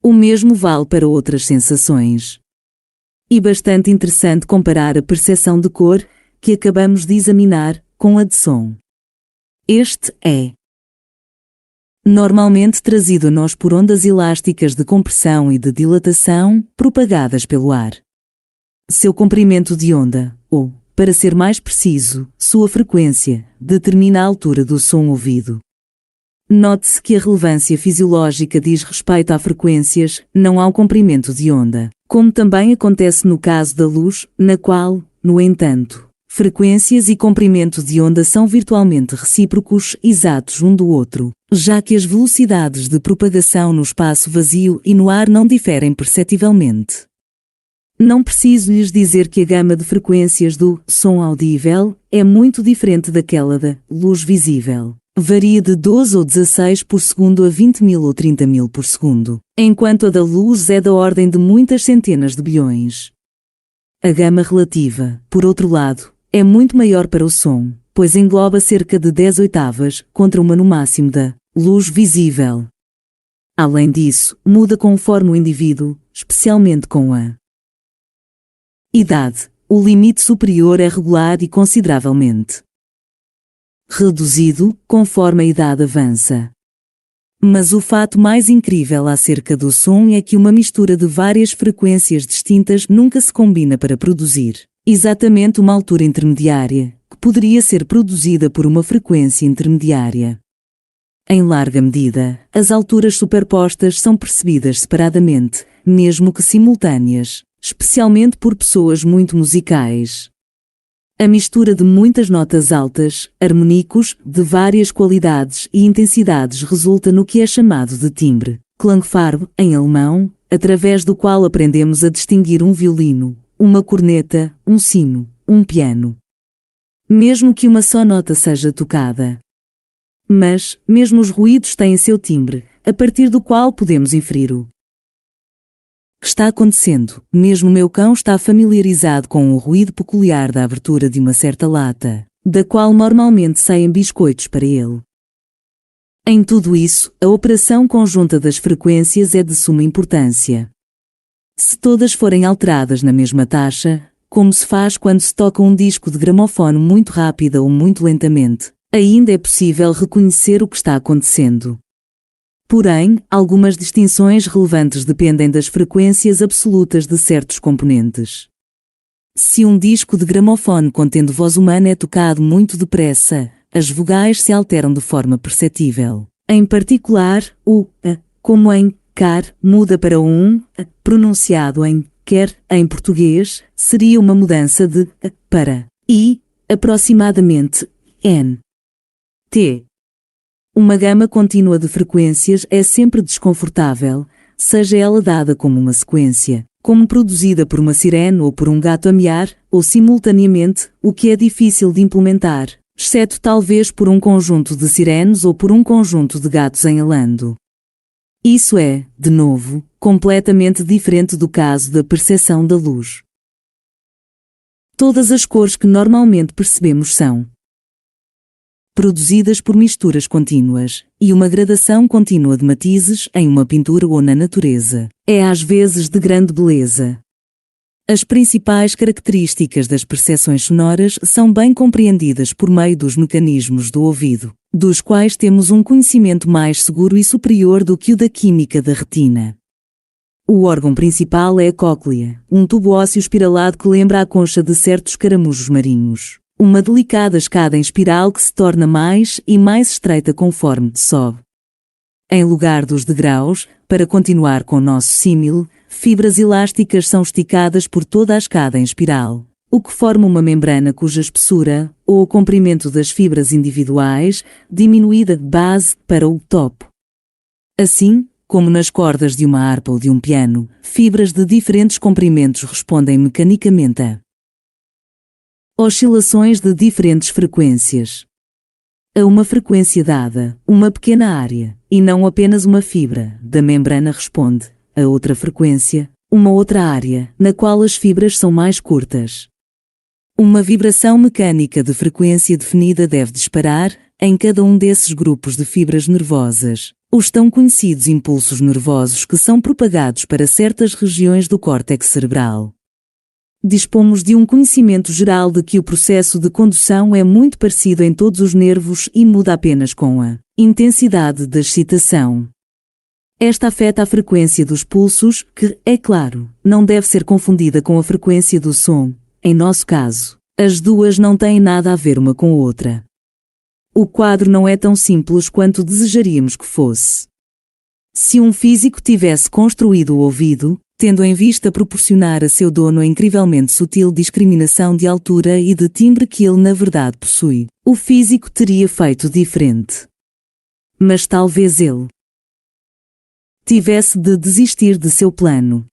O mesmo vale para outras sensações. E bastante interessante comparar a percepção de cor, que acabamos de examinar, com a de som. Este é normalmente trazido a nós por ondas elásticas de compressão e de dilatação, propagadas pelo ar. Seu comprimento de onda, ou, para ser mais preciso, sua frequência, determina a altura do som ouvido. Note-se que a relevância fisiológica diz respeito a frequências, não ao comprimento de onda, como também acontece no caso da luz, na qual, no entanto, frequências e comprimento de onda são virtualmente recíprocos, exatos um do outro, já que as velocidades de propagação no espaço vazio e no ar não diferem perceptivelmente. Não preciso lhes dizer que a gama de frequências do som audível é muito diferente daquela da luz visível. Varia de 12 ou 16 por segundo a 20.000 ou 30.000 por segundo, enquanto a da luz é da ordem de muitas centenas de bilhões. A gama relativa, por outro lado, é muito maior para o som, pois engloba cerca de 10 oitavas, contra uma no máximo da luz visível. Além disso, muda conforme o indivíduo, especialmente com a idade. O limite superior é regular e consideravelmente reduzido, conforme a idade avança. Mas o fato mais incrível acerca do som é que uma mistura de várias frequências distintas nunca se combina para produzir exatamente uma altura intermediária, que poderia ser produzida por uma frequência intermediária. Em larga medida, as alturas superpostas são percebidas separadamente, mesmo que simultâneas, especialmente por pessoas muito musicais. A mistura de muitas notas altas, harmônicos, de várias qualidades e intensidades resulta no que é chamado de timbre, Klangfarbe, em alemão, através do qual aprendemos a distinguir um violino, uma corneta, um sino, um piano. Mesmo que uma só nota seja tocada. Mas, mesmo os ruídos têm seu timbre, a partir do qual podemos inferir o que está acontecendo. Mesmo meu cão está familiarizado com o ruído peculiar da abertura de uma certa lata, da qual normalmente saem biscoitos para ele. Em tudo isso, a operação conjunta das frequências é de suma importância. Se todas forem alteradas na mesma taxa, como se faz quando se toca um disco de gramofone muito rápida ou muito lentamente, ainda é possível reconhecer o que está acontecendo. Porém, algumas distinções relevantes dependem das frequências absolutas de certos componentes. Se um disco de gramofone contendo voz humana é tocado muito depressa, as vogais se alteram de forma perceptível. Em particular, o a, como em car, muda para um a, pronunciado em quer, em português, seria uma mudança de a para e, aproximadamente, n. T. Uma gama contínua de frequências é sempre desconfortável, seja ela dada como uma sequência, como produzida por uma sirene ou por um gato a miar, ou simultaneamente, o que é difícil de implementar, exceto talvez por um conjunto de sirenes ou por um conjunto de gatos enalando. Isso é, de novo, completamente diferente do caso da percepção da luz. Todas as cores que normalmente percebemos são produzidas por misturas contínuas, e uma gradação contínua de matizes em uma pintura ou na natureza é às vezes de grande beleza. As principais características das percepções sonoras são bem compreendidas por meio dos mecanismos do ouvido, dos quais temos um conhecimento mais seguro e superior do que o da química da retina. O órgão principal é a cóclea, um tubo ósseo espiralado que lembra a concha de certos caramujos marinhos. Uma delicada escada em espiral que se torna mais e mais estreita conforme sobe. Em lugar dos degraus, para continuar com o nosso símil, fibras elásticas são esticadas por toda a escada em espiral, o que forma uma membrana cuja espessura, ou o comprimento das fibras individuais, diminuída de base para o topo. Assim, como nas cordas de uma harpa ou de um piano, fibras de diferentes comprimentos respondem mecanicamente a oscilações de diferentes frequências. A uma frequência dada, uma pequena área, e não apenas uma fibra, da membrana responde, a outra frequência, uma outra área, na qual as fibras são mais curtas. Uma vibração mecânica de frequência definida deve disparar, em cada um desses grupos de fibras nervosas, os tão conhecidos impulsos nervosos que são propagados para certas regiões do córtex cerebral. Dispomos de um conhecimento geral de que o processo de condução é muito parecido em todos os nervos e muda apenas com a intensidade da excitação. Esta afeta a frequência dos pulsos, que, é claro, não deve ser confundida com a frequência do som. Em nosso caso, as duas não têm nada a ver uma com a outra. O quadro não é tão simples quanto desejaríamos que fosse. Se um físico tivesse construído o ouvido, tendo em vista proporcionar a seu dono a incrivelmente sutil discriminação de altura e de timbre que ele na verdade possui, o físico teria feito diferente. Mas talvez ele tivesse de desistir de seu plano.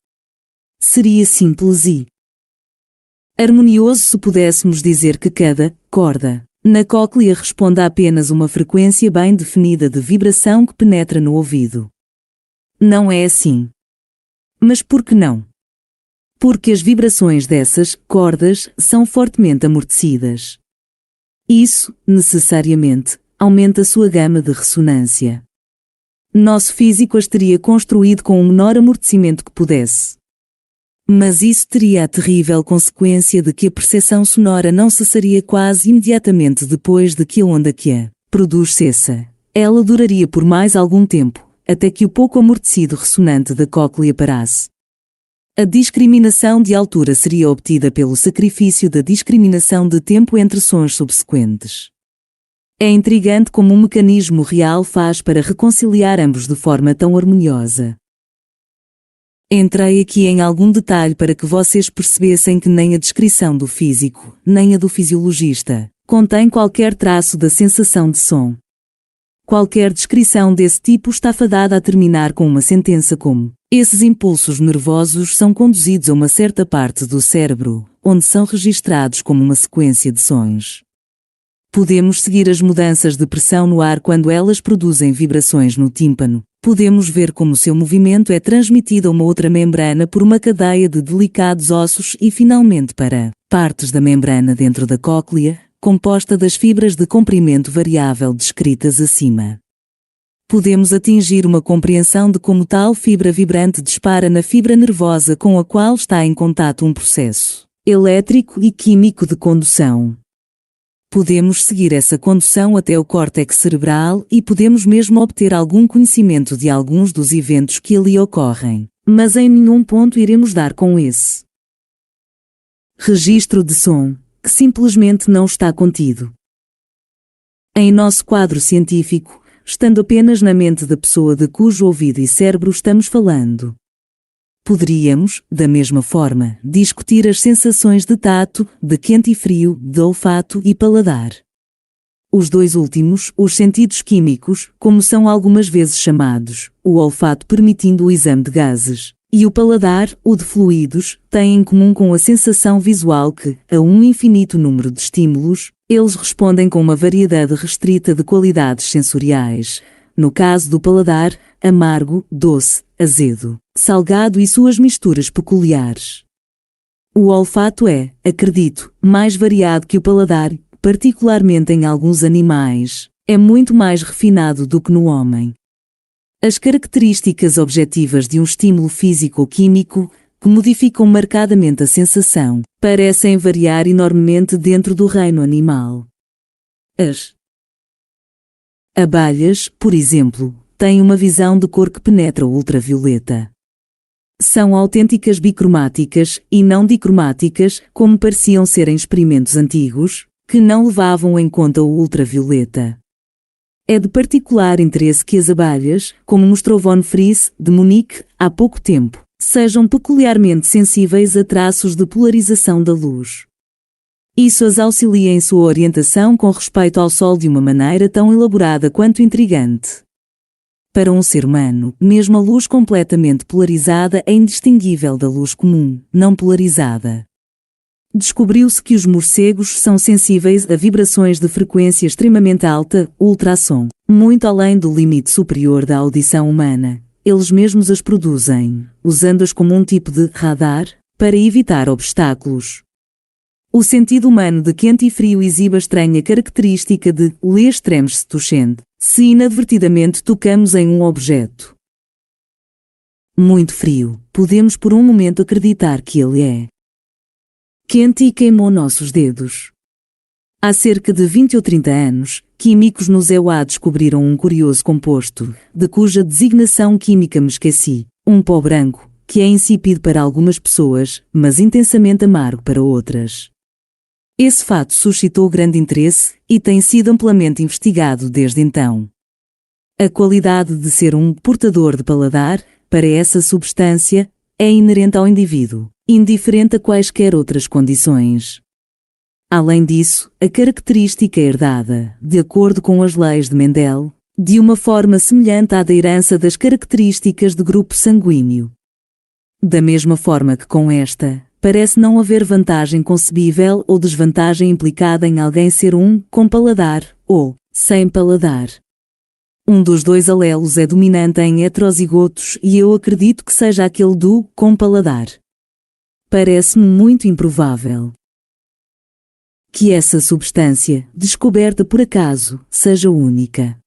Seria simples e harmonioso se pudéssemos dizer que cada corda na cóclea responde a apenas uma frequência bem definida de vibração que penetra no ouvido. Não é assim. Mas por que não? Porque as vibrações dessas cordas são fortemente amortecidas. Isso, necessariamente, aumenta sua gama de ressonância. Nosso físico as teria construído com o menor amortecimento que pudesse. Mas isso teria a terrível consequência de que a percepção sonora não cessaria quase imediatamente depois de que a onda que a produz cessa. Ela duraria por mais algum tempo, até que o pouco amortecido ressonante da cóclea parasse. A discriminação de altura seria obtida pelo sacrifício da discriminação de tempo entre sons subsequentes. É intrigante como um mecanismo real faz para reconciliar ambos de forma tão harmoniosa. Entrei aqui em algum detalhe para que vocês percebessem que nem a descrição do físico, nem a do fisiologista, contém qualquer traço da sensação de som. Qualquer descrição desse tipo está fadada a terminar com uma sentença como: esses impulsos nervosos são conduzidos a uma certa parte do cérebro, onde são registrados como uma sequência de sons. Podemos seguir as mudanças de pressão no ar quando elas produzem vibrações no tímpano. Podemos ver como seu movimento é transmitido a uma outra membrana por uma cadeia de delicados ossos e finalmente para partes da membrana dentro da cóclea, composta das fibras de comprimento variável descritas acima. Podemos atingir uma compreensão de como tal fibra vibrante dispara na fibra nervosa com a qual está em contato um processo elétrico e químico de condução. Podemos seguir essa condução até o córtex cerebral e podemos mesmo obter algum conhecimento de alguns dos eventos que ali ocorrem, mas em nenhum ponto iremos dar com esse registro de som, que simplesmente não está contido em nosso quadro científico, estando apenas na mente da pessoa de cujo ouvido e cérebro estamos falando. Poderíamos, da mesma forma, discutir as sensações de tato, de quente e frio, de olfato e paladar. Os dois últimos, os sentidos químicos, como são algumas vezes chamados, o olfato permitindo o exame de gases, e o paladar, o de fluidos, têm em comum com a sensação visual que, a um infinito número de estímulos, eles respondem com uma variedade restrita de qualidades sensoriais. No caso do paladar, amargo, doce, azedo, salgado e suas misturas peculiares. O olfato é, acredito, mais variado que o paladar, particularmente em alguns animais, é muito mais refinado do que no homem. As características objetivas de um estímulo físico ou químico, que modificam marcadamente a sensação, parecem variar enormemente dentro do reino animal. As abelhas, por exemplo, têm uma visão de cor que penetra o ultravioleta. São autênticas bicromáticas e não dicromáticas, como pareciam ser em experimentos antigos, que não levavam em conta o ultravioleta. É de particular interesse que as abelhas, como mostrou von Fries, de Munique, há pouco tempo, sejam peculiarmente sensíveis a traços de polarização da luz. Isso as auxilia em sua orientação com respeito ao Sol de uma maneira tão elaborada quanto intrigante. Para um ser humano, mesmo a luz completamente polarizada é indistinguível da luz comum, não polarizada. Descobriu-se que os morcegos são sensíveis a vibrações de frequência extremamente alta, ultrassom, muito além do limite superior da audição humana. Eles mesmos as produzem, usando-as como um tipo de radar, para evitar obstáculos. O sentido humano de quente e frio exibe a estranha característica de les extremos touchant, se inadvertidamente tocamos em um objeto muito frio, podemos por um momento acreditar que ele é quente e queimou nossos dedos. Há cerca de 20 ou 30 anos, químicos no EUA descobriram um curioso composto, de cuja designação química me esqueci, um pó branco, que é insípido para algumas pessoas, mas intensamente amargo para outras. Esse fato suscitou grande interesse e tem sido amplamente investigado desde então. A qualidade de ser um portador de paladar, para essa substância, é inerente ao indivíduo, indiferente a quaisquer outras condições. Além disso, a característica é herdada, de acordo com as leis de Mendel, de uma forma semelhante à da herança das características de grupo sanguíneo. Da mesma forma que com esta, parece não haver vantagem concebível ou desvantagem implicada em alguém ser com paladar, ou sem paladar. Um dos dois alelos é dominante em heterozigotos e eu acredito que seja aquele do com paladar. Parece-me muito improvável que essa substância, descoberta por acaso, seja única.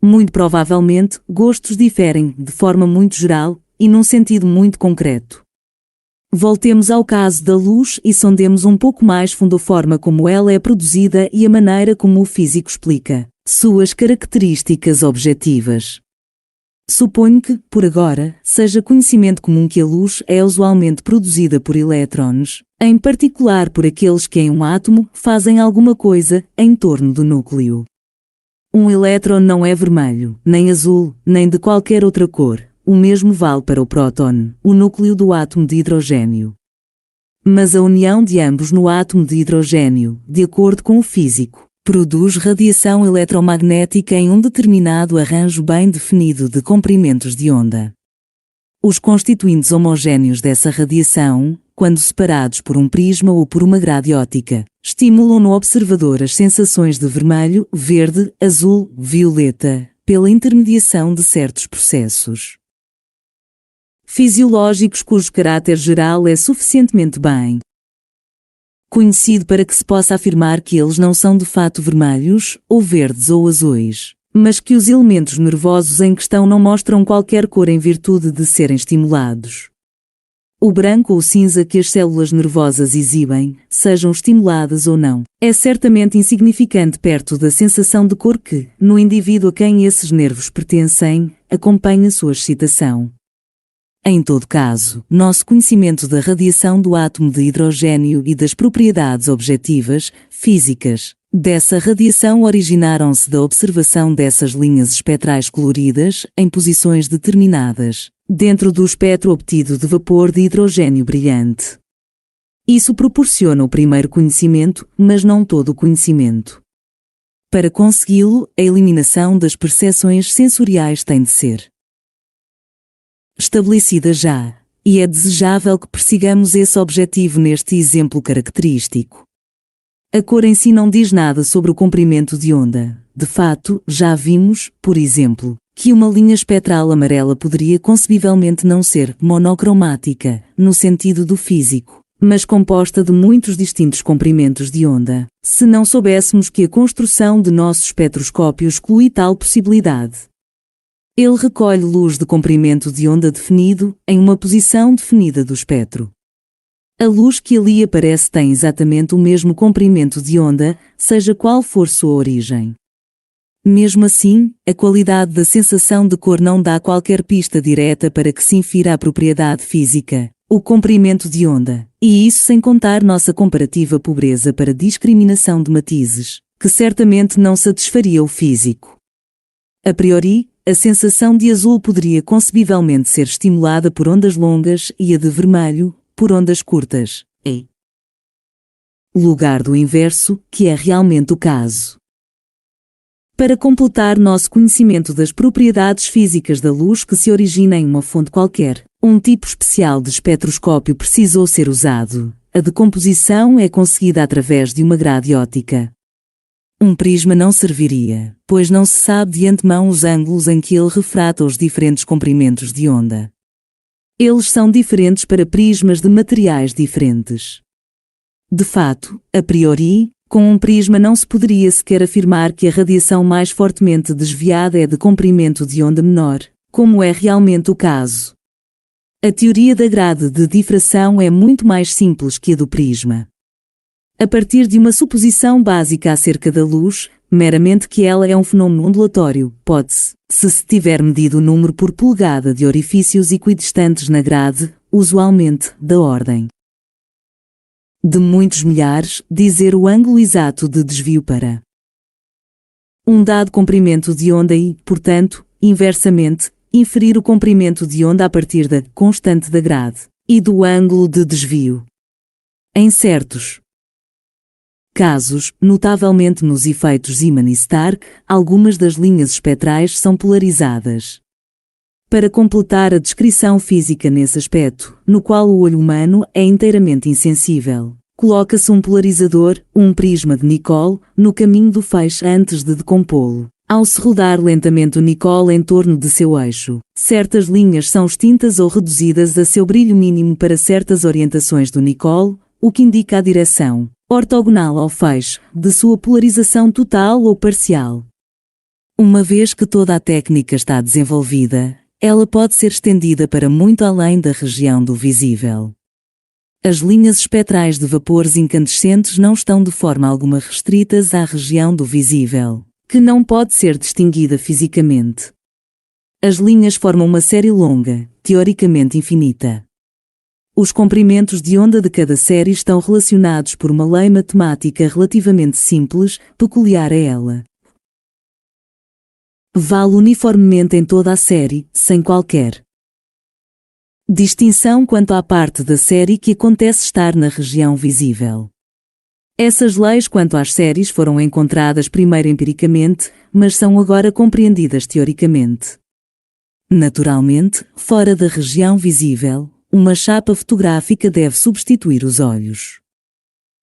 Muito provavelmente, gostos diferem, de forma muito geral, e num sentido muito concreto. Voltemos ao caso da luz e sondemos um pouco mais fundo a forma como ela é produzida e a maneira como o físico explica suas características objetivas. Suponho que, por agora, seja conhecimento comum que a luz é usualmente produzida por elétrons, em particular por aqueles que em um átomo fazem alguma coisa em torno do núcleo. Um elétron não é vermelho, nem azul, nem de qualquer outra cor. O mesmo vale para o próton, o núcleo do átomo de hidrogênio. Mas a união de ambos no átomo de hidrogênio, de acordo com o físico, produz radiação eletromagnética em um determinado arranjo bem definido de comprimentos de onda. Os constituintes homogéneos dessa radiação, quando separados por um prisma ou por uma grade óptica, estimulam no observador as sensações de vermelho, verde, azul, violeta, pela intermediação de certos processos fisiológicos cujo caráter geral é suficientemente bem conhecido para que se possa afirmar que eles não são de fato vermelhos, ou verdes ou azuis, mas que os elementos nervosos em questão não mostram qualquer cor em virtude de serem estimulados. O branco ou cinza que as células nervosas exibem, sejam estimuladas ou não, é certamente insignificante perto da sensação de cor que, no indivíduo a quem esses nervos pertencem, acompanha sua excitação. Em todo caso, nosso conhecimento da radiação do átomo de hidrogênio e das propriedades objetivas, físicas, dessa radiação originaram-se da observação dessas linhas espectrais coloridas, em posições determinadas, dentro do espectro obtido de vapor de hidrogênio brilhante. Isso proporciona o primeiro conhecimento, mas não todo o conhecimento. Para consegui-lo, a eliminação das percepções sensoriais tem de ser estabelecida já, e é desejável que persigamos esse objetivo neste exemplo característico. A cor em si não diz nada sobre o comprimento de onda. De fato, já vimos, por exemplo, que uma linha espectral amarela poderia concebivelmente não ser monocromática, no sentido do físico, mas composta de muitos distintos comprimentos de onda, se não soubéssemos que a construção de nosso espectroscópio exclui tal possibilidade. Ele recolhe luz de comprimento de onda definido, em uma posição definida do espectro. A luz que ali aparece tem exatamente o mesmo comprimento de onda, seja qual for sua origem. Mesmo assim, a qualidade da sensação de cor não dá qualquer pista direta para que se infira a propriedade física, o comprimento de onda, e isso sem contar nossa comparativa pobreza para discriminação de matizes, que certamente não satisfaria o físico. A priori, a sensação de azul poderia concebivelmente ser estimulada por ondas longas e a de vermelho, por ondas curtas, em lugar do inverso, que é realmente o caso. Para completar nosso conhecimento das propriedades físicas da luz que se origina em uma fonte qualquer, um tipo especial de espectroscópio precisou ser usado. A decomposição é conseguida através de uma grade óptica. Um prisma não serviria, pois não se sabe de antemão os ângulos em que ele refrata os diferentes comprimentos de onda. Eles são diferentes para prismas de materiais diferentes. De fato, a priori, com um prisma não se poderia sequer afirmar que a radiação mais fortemente desviada é de comprimento de onda menor, como é realmente o caso. A teoria da grade de difração é muito mais simples que a do prisma. A partir de uma suposição básica acerca da luz, meramente que ela é um fenômeno ondulatório, pode-se, se tiver medido o número por polegada de orifícios equidistantes na grade, usualmente, da ordem de muitos milhares, dizer o ângulo exato de desvio para um dado comprimento de onda e, portanto, inversamente, inferir o comprimento de onda a partir da constante da grade e do ângulo de desvio. Em certos casos, notavelmente nos efeitos Zeeman e Stark, algumas das linhas espectrais são polarizadas. Para completar a descrição física nesse aspecto, no qual o olho humano é inteiramente insensível, coloca-se um polarizador, um prisma de Nicol, no caminho do feixe antes de decompô-lo. Ao se rodar lentamente o Nicol em torno de seu eixo, certas linhas são extintas ou reduzidas a seu brilho mínimo para certas orientações do Nicol, o que indica a direção, ortogonal ao feixe, de sua polarização total ou parcial. Uma vez que toda a técnica está desenvolvida, ela pode ser estendida para muito além da região do visível. As linhas espectrais de vapores incandescentes não estão de forma alguma restritas à região do visível, que não pode ser distinguida fisicamente. As linhas formam uma série longa, teoricamente infinita. Os comprimentos de onda de cada série estão relacionados por uma lei matemática relativamente simples, peculiar a ela. Vale uniformemente em toda a série, sem qualquer distinção quanto à parte da série que acontece estar na região visível. Essas leis quanto às séries foram encontradas primeiro empiricamente, mas são agora compreendidas teoricamente. Naturalmente, fora da região visível, uma chapa fotográfica deve substituir os olhos.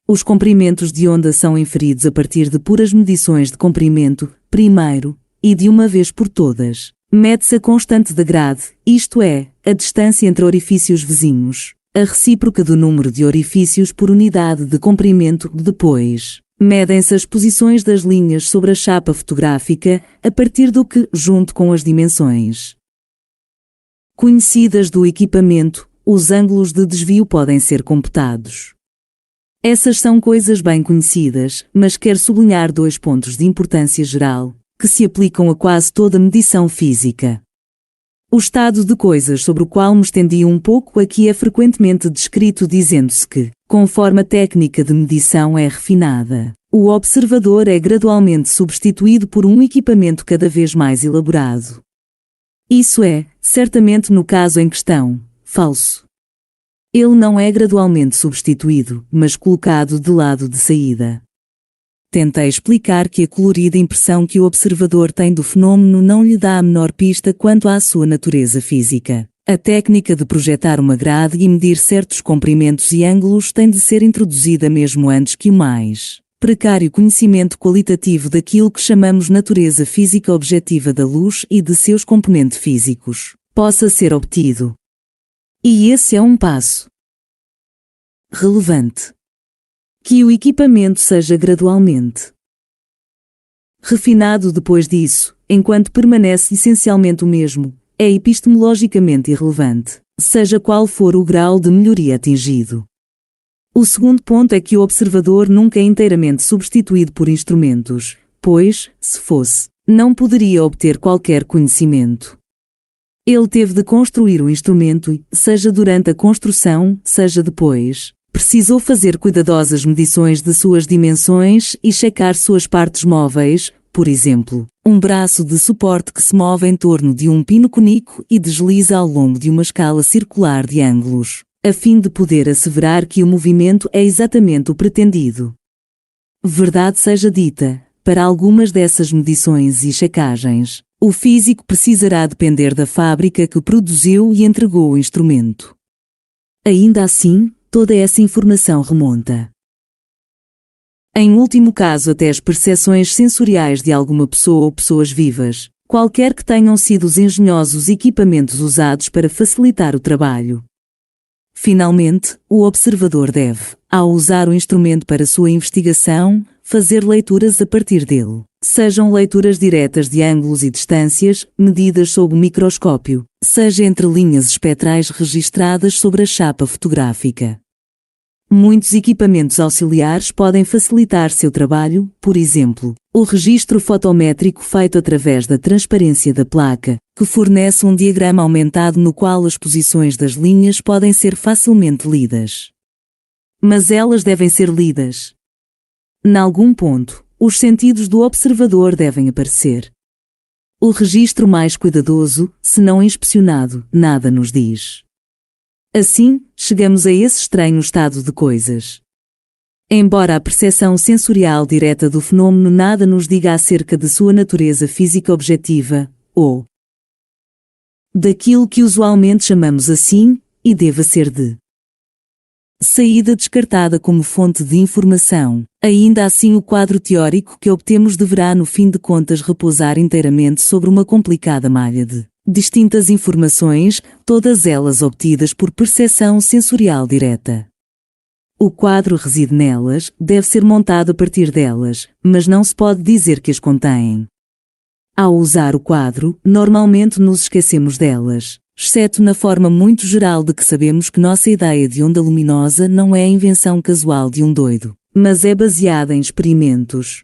Os comprimentos de onda são inferidos a partir de puras medições de comprimento, primeiro, e de uma vez por todas, mede-se a constante da grade, isto é, a distância entre orifícios vizinhos, a recíproca do número de orifícios por unidade de comprimento. Depois, medem-se as posições das linhas sobre a chapa fotográfica, a partir do que, junto com as dimensões conhecidas do equipamento, os ângulos de desvio podem ser computados. Essas são coisas bem conhecidas, mas quero sublinhar dois pontos de importância geral, que se aplicam a quase toda medição física. O estado de coisas sobre o qual me estendi um pouco aqui é frequentemente descrito dizendo-se que, conforme a técnica de medição é refinada, o observador é gradualmente substituído por um equipamento cada vez mais elaborado. Isso é, certamente no caso em questão, falso. Ele não é gradualmente substituído, mas colocado de lado de saída. tentei explicar que a colorida impressão que o observador tem do fenômeno não lhe dá a menor pista quanto à sua natureza física. A técnica de projetar uma grade e medir certos comprimentos e ângulos tem de ser introduzida mesmo antes que o mais precário conhecimento qualitativo daquilo que chamamos natureza física objetiva da luz e de seus componentes físicos possa ser obtido. E esse é um passo relevante. Que o equipamento seja gradualmente refinado depois disso, enquanto permanece essencialmente o mesmo, é epistemologicamente irrelevante, seja qual for o grau de melhoria atingido. O segundo ponto é que o observador nunca é inteiramente substituído por instrumentos, pois, se fosse, não poderia obter qualquer conhecimento. Ele teve de construir o instrumento e, seja durante a construção, seja depois, precisou fazer cuidadosas medições de suas dimensões e checar suas partes móveis, por exemplo, um braço de suporte que se move em torno de um pino cônico e desliza ao longo de uma escala circular de ângulos, a fim de poder asseverar que o movimento é exatamente o pretendido. Verdade seja dita, para algumas dessas medições e checagens, o físico precisará depender da fábrica que produziu e entregou o instrumento. Ainda assim, toda essa informação remonta, em último caso, até as percepções sensoriais de alguma pessoa ou pessoas vivas, qualquer que tenham sido os engenhosos equipamentos usados para facilitar o trabalho. Finalmente, o observador deve, ao usar o instrumento para sua investigação, fazer leituras a partir dele. Sejam leituras diretas de ângulos e distâncias, medidas sob o microscópio, seja entre linhas espectrais registradas sobre a chapa fotográfica. Muitos equipamentos auxiliares podem facilitar seu trabalho, por exemplo, o registro fotométrico feito através da transparência da placa, que fornece um diagrama aumentado no qual as posições das linhas podem ser facilmente lidas. Mas elas devem ser lidas. Em algum ponto, os sentidos do observador devem aparecer. O registro mais cuidadoso, se não inspecionado, nada nos diz. Assim, chegamos a esse estranho estado de coisas. Embora a percepção sensorial direta do fenômeno nada nos diga acerca de sua natureza física objetiva, ou daquilo que usualmente chamamos assim, e deva ser de saída descartada como fonte de informação, ainda assim o quadro teórico que obtemos deverá no fim de contas repousar inteiramente sobre uma complicada malha de distintas informações, todas elas obtidas por percepção sensorial direta. O quadro reside nelas, deve ser montado a partir delas, mas não se pode dizer que as contém. Ao usar o quadro, normalmente nos esquecemos delas, exceto na forma muito geral de que sabemos que nossa ideia de onda luminosa não é a invenção casual de um doido, mas é baseada em experimentos.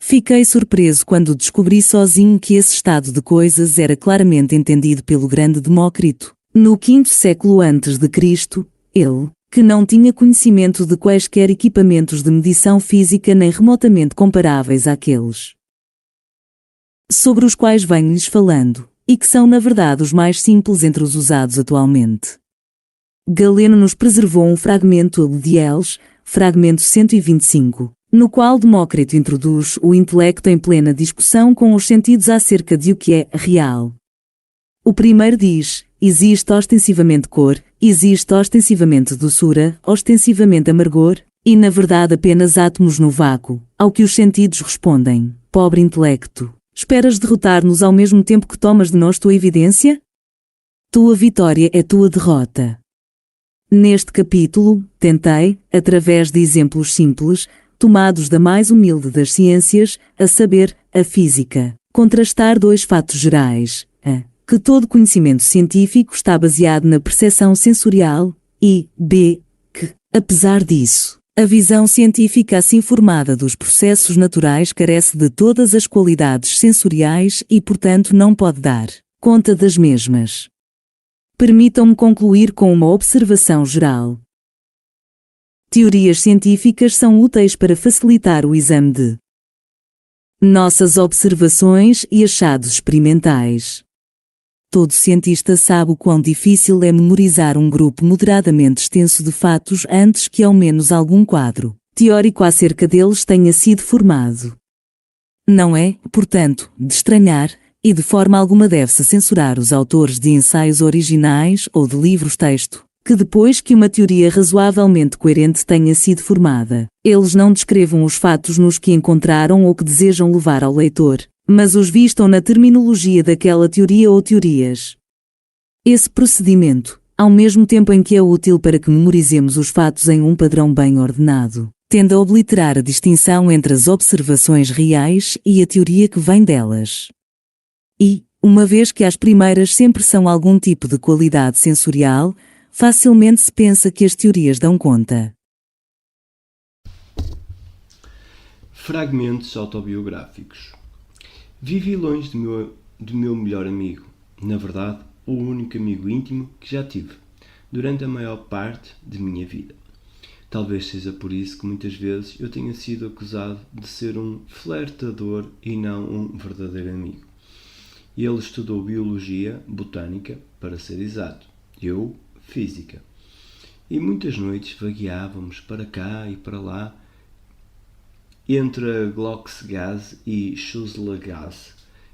Fiquei surpreso quando descobri sozinho que esse estado de coisas era claramente entendido pelo grande Demócrito. No V século a.C., ele, que não tinha conhecimento de quaisquer equipamentos de medição física nem remotamente comparáveis àqueles sobre os quais venho-lhes falando, e que são na verdade os mais simples entre os usados atualmente. Galeno nos preservou um fragmento de Elis, fragmento 125. No qual Demócrito introduz o intelecto em plena discussão com os sentidos acerca de o que é real. O primeiro diz, existe ostensivamente cor, existe ostensivamente doçura, ostensivamente amargor, e na verdade apenas átomos no vácuo, ao que os sentidos respondem, pobre intelecto, esperas derrotar-nos ao mesmo tempo que tomas de nós tua evidência? Tua vitória é tua derrota. Neste capítulo, tentei, através de exemplos simples, tomados da mais humilde das ciências, a saber, a física, contrastar dois fatos gerais, a, que todo conhecimento científico está baseado na percepção sensorial, e, b, que, apesar disso, a visão científica assim formada dos processos naturais carece de todas as qualidades sensoriais e, portanto, não pode dar conta das mesmas. Permitam-me concluir com uma observação geral. Teorias científicas são úteis para facilitar o exame de nossas observações e achados experimentais. Todo cientista sabe o quão difícil é memorizar um grupo moderadamente extenso de fatos antes que ao menos algum quadro teórico acerca deles tenha sido formado. Não é, portanto, de estranhar, e de forma alguma deve-se censurar os autores de ensaios originais ou de livros-texto, que depois que uma teoria razoavelmente coerente tenha sido formada, eles não descrevam os fatos nos que encontraram ou que desejam levar ao leitor, mas os vistam na terminologia daquela teoria ou teorias. Esse procedimento, ao mesmo tempo em que é útil para que memorizemos os fatos em um padrão bem ordenado, tende a obliterar a distinção entre as observações reais e a teoria que vem delas. E, uma vez que as primeiras sempre são algum tipo de qualidade sensorial, facilmente se pensa que as teorias dão conta. Fragmentos autobiográficos. Vivi longe do meu melhor amigo, na verdade, o único amigo íntimo que já tive, durante a maior parte de minha vida. Talvez seja por isso que muitas vezes eu tenha sido acusado de ser um flertador e não um verdadeiro amigo. Ele estudou biologia, botânica, para ser exato, eu, física. E muitas noites vagueávamos para cá e para lá, entre a Glocksgasse e Schüsselgasse,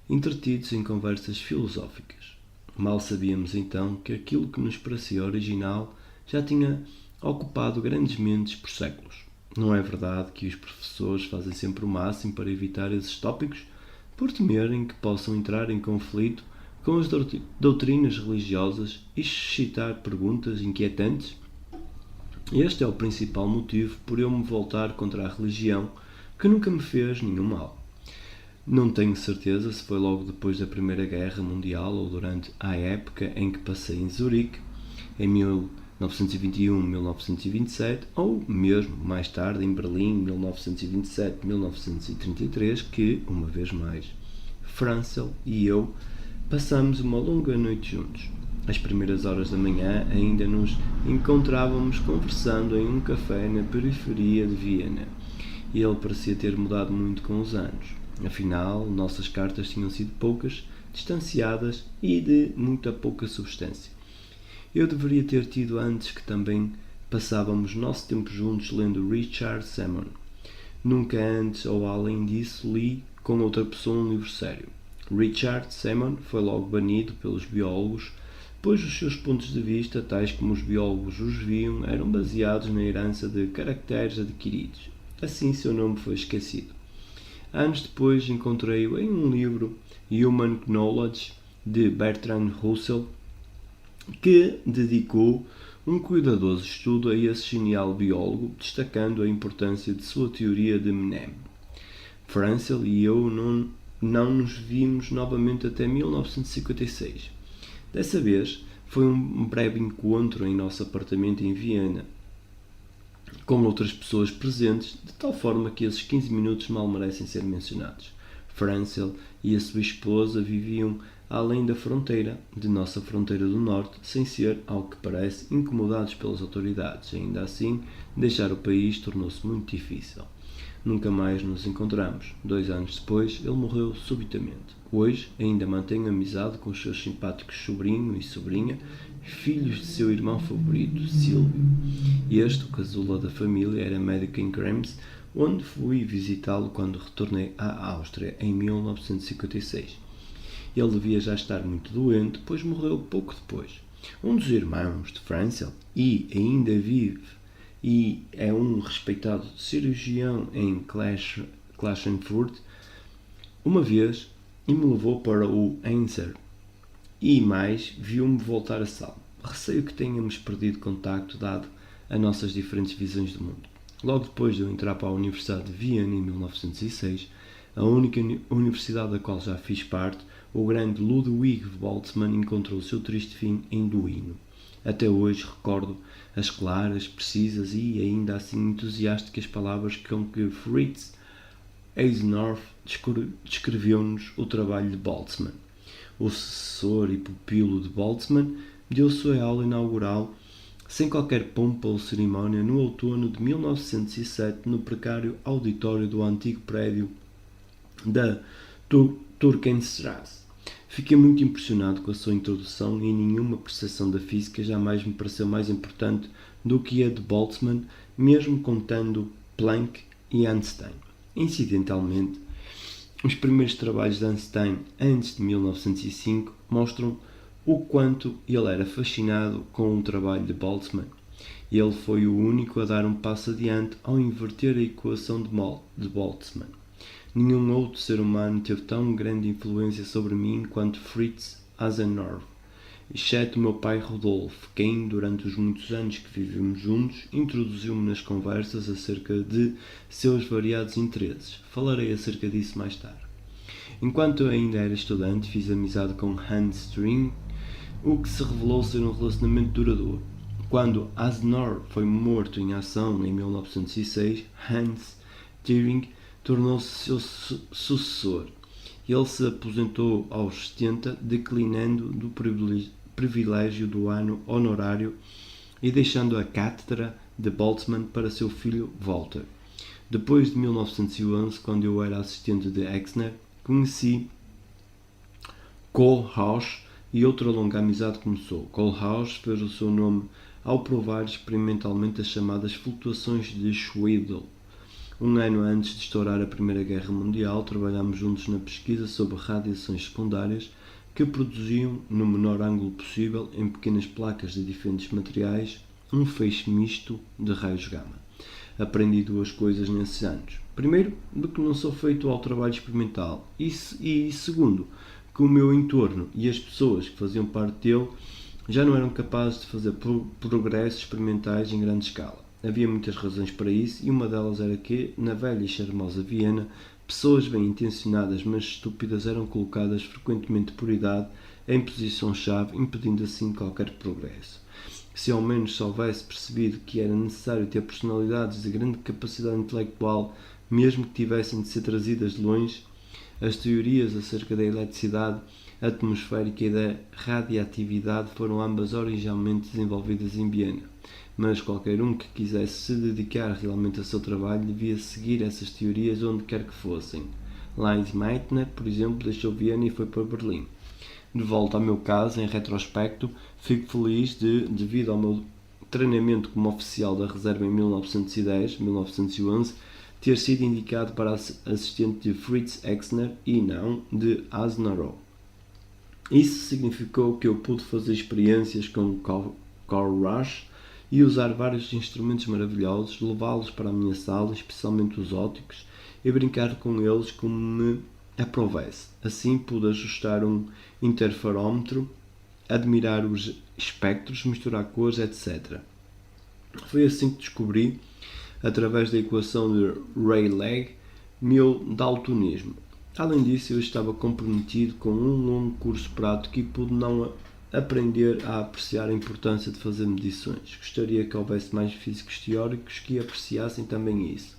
entretidos em conversas filosóficas. Mal sabíamos então que aquilo que nos parecia original já tinha ocupado grandes mentes por séculos. Não é verdade que os professores fazem sempre o máximo para evitar esses tópicos, por temerem que possam entrar em conflito com as doutrinas religiosas e suscitar perguntas inquietantes? Este é o principal motivo por eu me voltar contra a religião, que nunca me fez nenhum mal. Não tenho certeza se foi logo depois da Primeira Guerra Mundial ou durante a época em que passei em Zurique, em 1921-1927, ou mesmo mais tarde em Berlim, 1927-1933, que, uma vez mais, Franzel e eu passamos uma longa noite juntos. Às primeiras horas da manhã ainda nos encontrávamos conversando em um café na periferia de Viena, e ele parecia ter mudado muito com os anos. Afinal, nossas cartas tinham sido poucas, distanciadas e de muita pouca substância. Eu deveria ter tido antes que também passávamos nosso tempo juntos lendo Richard Semon. Nunca antes ou além disso li com outra pessoa um livro sério. Richard Semon foi logo banido pelos biólogos, pois os seus pontos de vista, tais como os biólogos os viam, eram baseados na herança de caracteres adquiridos. Assim seu nome foi esquecido. Anos depois encontrei-o em um livro, Human Knowledge, de Bertrand Russell, que dedicou um cuidadoso estudo a esse genial biólogo, destacando a importância de sua teoria de Menem. Franzel e eu não nos vimos novamente até 1956. Dessa vez foi um breve encontro em nosso apartamento em Viena, com outras pessoas presentes, de tal forma que esses 15 minutos mal merecem ser mencionados. Franzel e a sua esposa viviam além da fronteira, de nossa fronteira do norte, sem ser, ao que parece, incomodados pelas autoridades. Ainda assim, deixar o país tornou-se muito difícil. Nunca mais nos encontramos. 2 anos depois, ele morreu subitamente. Hoje, ainda mantenho amizade com os seus simpáticos sobrinho e sobrinha, filhos de seu irmão favorito, Silvio. Este, o caçula da família, era médico em Krems, onde fui visitá-lo quando retornei à Áustria, em 1956. Ele devia já estar muito doente, pois morreu pouco depois. Um dos irmãos de Franzel, e ainda vive, e é um respeitado cirurgião em Klagenfurt, uma vez e me levou para o Einser, e mais viu-me voltar a sala. Receio que tenhamos perdido contacto dado as nossas diferentes visões do mundo. Logo depois de eu entrar para a Universidade de Viena em 1906, a única universidade da qual já fiz parte, o grande Ludwig Boltzmann encontrou o seu triste fim em Duino. Até hoje recordo as claras, precisas e ainda assim entusiásticas palavras com que Fritz Eisendorf descreveu-nos o trabalho de Boltzmann. O sucessor e pupilo de Boltzmann deu sua aula inaugural sem qualquer pompa ou cerimónia no outono de 1907 no precário auditório do antigo prédio da Turkenstrasse. Fiquei muito impressionado com a sua introdução e nenhuma percepção da física jamais me pareceu mais importante do que a de Boltzmann, mesmo contando Planck e Einstein. Incidentalmente, os primeiros trabalhos de Einstein antes de 1905 mostram o quanto ele era fascinado com o trabalho de Boltzmann. Ele foi o único a dar um passo adiante ao inverter a equação de Boltzmann. Nenhum outro ser humano teve tão grande influência sobre mim quanto Fritz Hasenauer, exceto meu pai Rudolf, quem, durante os muitos anos que vivemos juntos, introduziu-me nas conversas acerca de seus variados interesses. Falarei acerca disso mais tarde. Enquanto eu ainda era estudante, fiz amizade com Hans Thring, o que se revelou ser um relacionamento duradouro. Quando Hasenauer foi morto em ação em 1906, Hans Thring tornou-se seu sucessor. Ele se aposentou aos 70, declinando do privilégio do ano honorário e deixando a cátedra de Boltzmann para seu filho Walter. Depois de 1911, quando eu era assistente de Exner, conheci Kohlhaas e outra longa amizade começou. Kohlhaas fez o seu nome ao provar experimentalmente as chamadas flutuações de Schwedel. Um ano antes de estourar a Primeira Guerra Mundial, trabalhámos juntos na pesquisa sobre radiações secundárias que produziam, no menor ângulo possível, em pequenas placas de diferentes materiais, um feixe misto de raios gama. Aprendi duas coisas nesses anos. Primeiro, de que não sou feito ao trabalho experimental. E segundo, que o meu entorno e as pessoas que faziam parte dele já não eram capazes de fazer progressos experimentais em grande escala. Havia muitas razões para isso, e uma delas era que, na velha e charmosa Viena, pessoas bem-intencionadas mas estúpidas eram colocadas frequentemente por idade em posição-chave, impedindo assim qualquer progresso. Se ao menos se houvesse percebido que era necessário ter personalidades de grande capacidade intelectual, mesmo que tivessem de ser trazidas de longe, as teorias acerca da eletricidade atmosférica e da radiatividade foram ambas originalmente desenvolvidas em Viena. Mas qualquer um que quisesse se dedicar realmente ao seu trabalho devia seguir essas teorias onde quer que fossem. Heinz Meitner, por exemplo, deixou Viena e foi para Berlim. De volta ao meu caso, em retrospecto, fico feliz de, devido ao meu treinamento como oficial da reserva em 1910-1911, ter sido indicado para assistente de Fritz Exner e não de Hasenauer. Isso significou que eu pude fazer experiências com Kohlhaas e usar vários instrumentos maravilhosos, levá-los para a minha sala, especialmente os ópticos, e brincar com eles como me aprovesse. Assim pude ajustar um interferômetro, admirar os espectros, misturar cores, etc. Foi assim que descobri, através da equação de Rayleigh, meu daltonismo. Além disso, eu estava comprometido com um longo curso prático e pude não aprender a apreciar a importância de fazer medições. Gostaria que houvesse mais físicos teóricos que apreciassem também isso.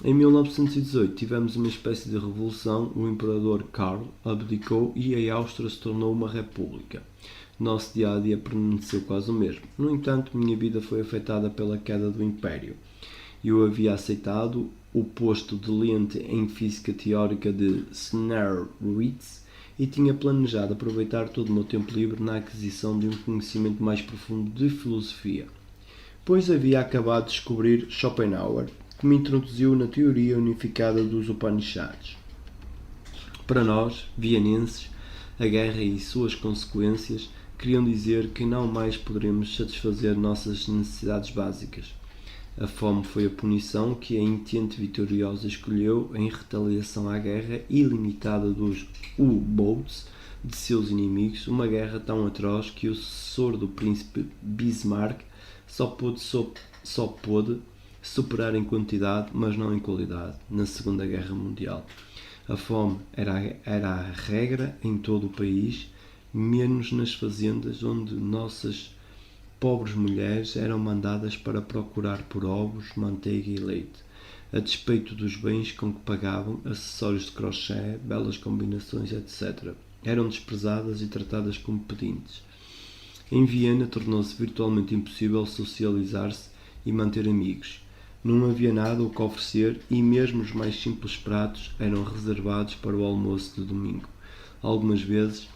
Em 1918 tivemos uma espécie de revolução, o imperador Karl abdicou e a Áustria se tornou uma república. Nosso dia-a-dia permaneceu quase o mesmo. No entanto, minha vida foi afetada pela queda do Império. Eu havia aceitado o posto de lente em física teórica de Snarwitz e tinha planejado aproveitar todo o meu tempo livre na aquisição de um conhecimento mais profundo de filosofia. Pois havia acabado de descobrir Schopenhauer, que me introduziu na teoria unificada dos Upanishads. Para nós, vienenses, a guerra e suas consequências queriam dizer que não mais poderemos satisfazer nossas necessidades básicas. A fome foi a punição que a entente vitoriosa escolheu em retaliação à guerra ilimitada dos U-boats de seus inimigos, uma guerra tão atroz que o sucessor do príncipe Bismarck só pôde superar em quantidade, mas não em qualidade, na Segunda Guerra Mundial. A fome era a regra em todo o país, menos nas fazendas onde nossas pobres mulheres eram mandadas para procurar por ovos, manteiga e leite, a despeito dos bens com que pagavam, acessórios de crochê, belas combinações, etc. Eram desprezadas e tratadas como pedintes. Em Viena tornou-se virtualmente impossível socializar-se e manter amigos. Não havia nada o que oferecer e mesmo os mais simples pratos eram reservados para o almoço de domingo. Algumas vezes,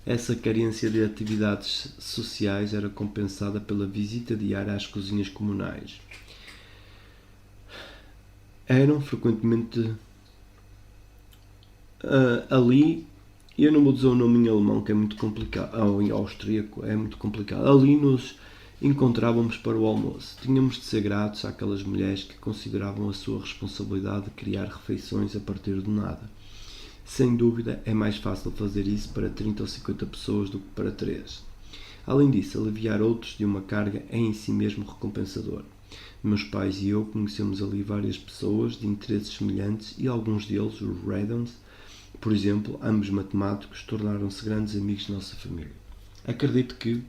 essa carência de atividades sociais era compensada pela visita diária às cozinhas comunais. eram frequentemente ali. Eu não vou dizer o nome em alemão, que é muito complicado, ou em austríaco, é muito complicado. Ali nos encontrávamos para o almoço. Tínhamos de ser gratos àquelas mulheres que consideravam a sua responsabilidade de criar refeições a partir do nada. Sem dúvida, é mais fácil fazer isso para 30 ou 50 pessoas do que para 3. Além disso, aliviar outros de uma carga é em si mesmo recompensador. Meus pais e eu conhecemos ali várias pessoas de interesses semelhantes e alguns deles, os Redons, por exemplo, ambos matemáticos, tornaram-se grandes amigos de nossa família. Acredito que,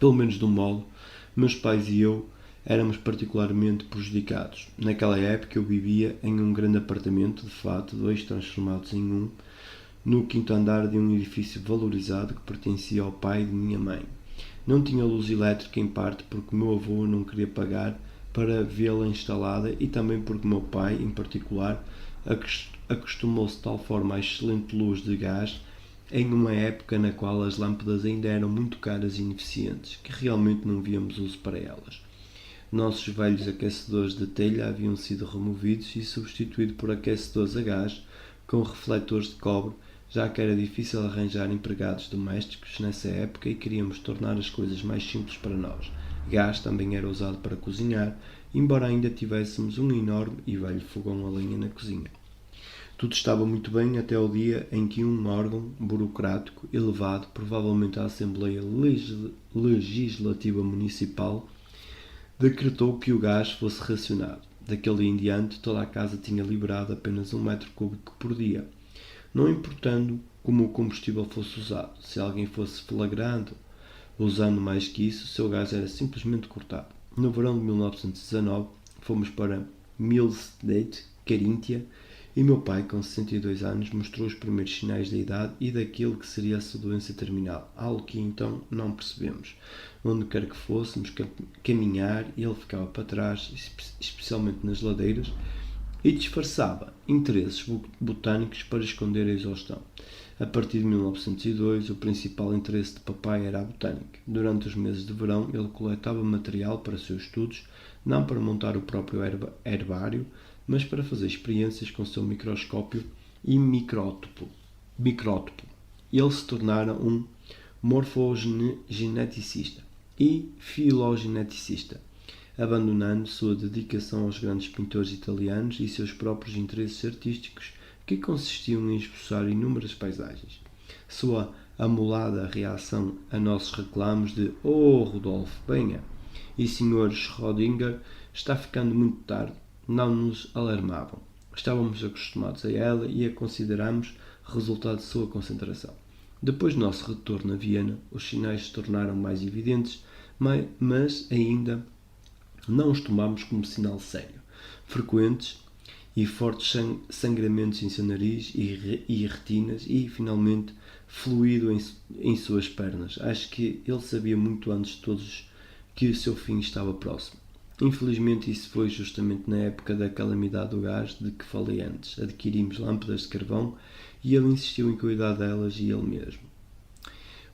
pelo menos de um modo, meus pais e eu éramos particularmente prejudicados. Naquela época eu vivia em um grande apartamento, de fato, 2 transformados em um, no quinto andar de um edifício valorizado que pertencia ao pai de minha mãe. Não tinha luz elétrica em parte porque meu avô não queria pagar para vê-la instalada e também porque meu pai, em particular, acostumou-se de tal forma à excelente luz de gás em uma época na qual as lâmpadas ainda eram muito caras e ineficientes, que realmente não víamos uso para elas. Nossos velhos aquecedores de telha haviam sido removidos e substituídos por aquecedores a gás com refletores de cobre, já que era difícil arranjar empregados domésticos nessa época e queríamos tornar as coisas mais simples para nós. Gás também era usado para cozinhar, embora ainda tivéssemos um enorme e velho fogão a lenha na cozinha. Tudo estava muito bem até o dia em que um órgão burocrático elevado, provavelmente a Assembleia Legislativa Municipal, decretou que o gás fosse racionado. Daquele em diante, toda a casa tinha liberado apenas 1 metro cúbico por dia, não importando como o combustível fosse usado. Se alguém fosse flagrado usando mais que isso, seu gás era simplesmente cortado. No verão de 1919, fomos para Millsdate, Caríntia, e meu pai, com 62 anos, mostrou os primeiros sinais da idade e daquilo que seria a sua doença terminal, algo que então não percebemos. Onde quer que fôssemos caminhar, ele ficava para trás, especialmente nas ladeiras, e disfarçava interesses botânicos para esconder a exaustão. A partir de 1902, o principal interesse de papai era a botânica. Durante os meses de verão, ele coletava material para seus estudos, não para montar o próprio herbário, mas para fazer experiências com seu microscópio e micrótopo. Ele se tornara um morfogeneticista e filogeneticista, abandonando sua dedicação aos grandes pintores italianos e seus próprios interesses artísticos, que consistiam em esboçar inúmeras paisagens. Sua amolada reação a nossos reclamos de "Oh, Rodolfo, venha!" e Sr. Schrödinger, está ficando muito tarde, não nos alarmavam. Estávamos acostumados a ela e a consideramos resultado de sua concentração. Depois do nosso retorno a Viena, os sinais se tornaram mais evidentes, mas ainda não os tomámos como sinal sério. Frequentes e fortes sangramentos em seu nariz e retinas e, finalmente, fluido em suas pernas. Acho que ele sabia muito antes de todos que o seu fim estava próximo. Infelizmente, isso foi justamente na época da calamidade do gás de que falei antes. Adquirimos lâmpadas de carvão e ele insistiu em cuidar delas e ele mesmo.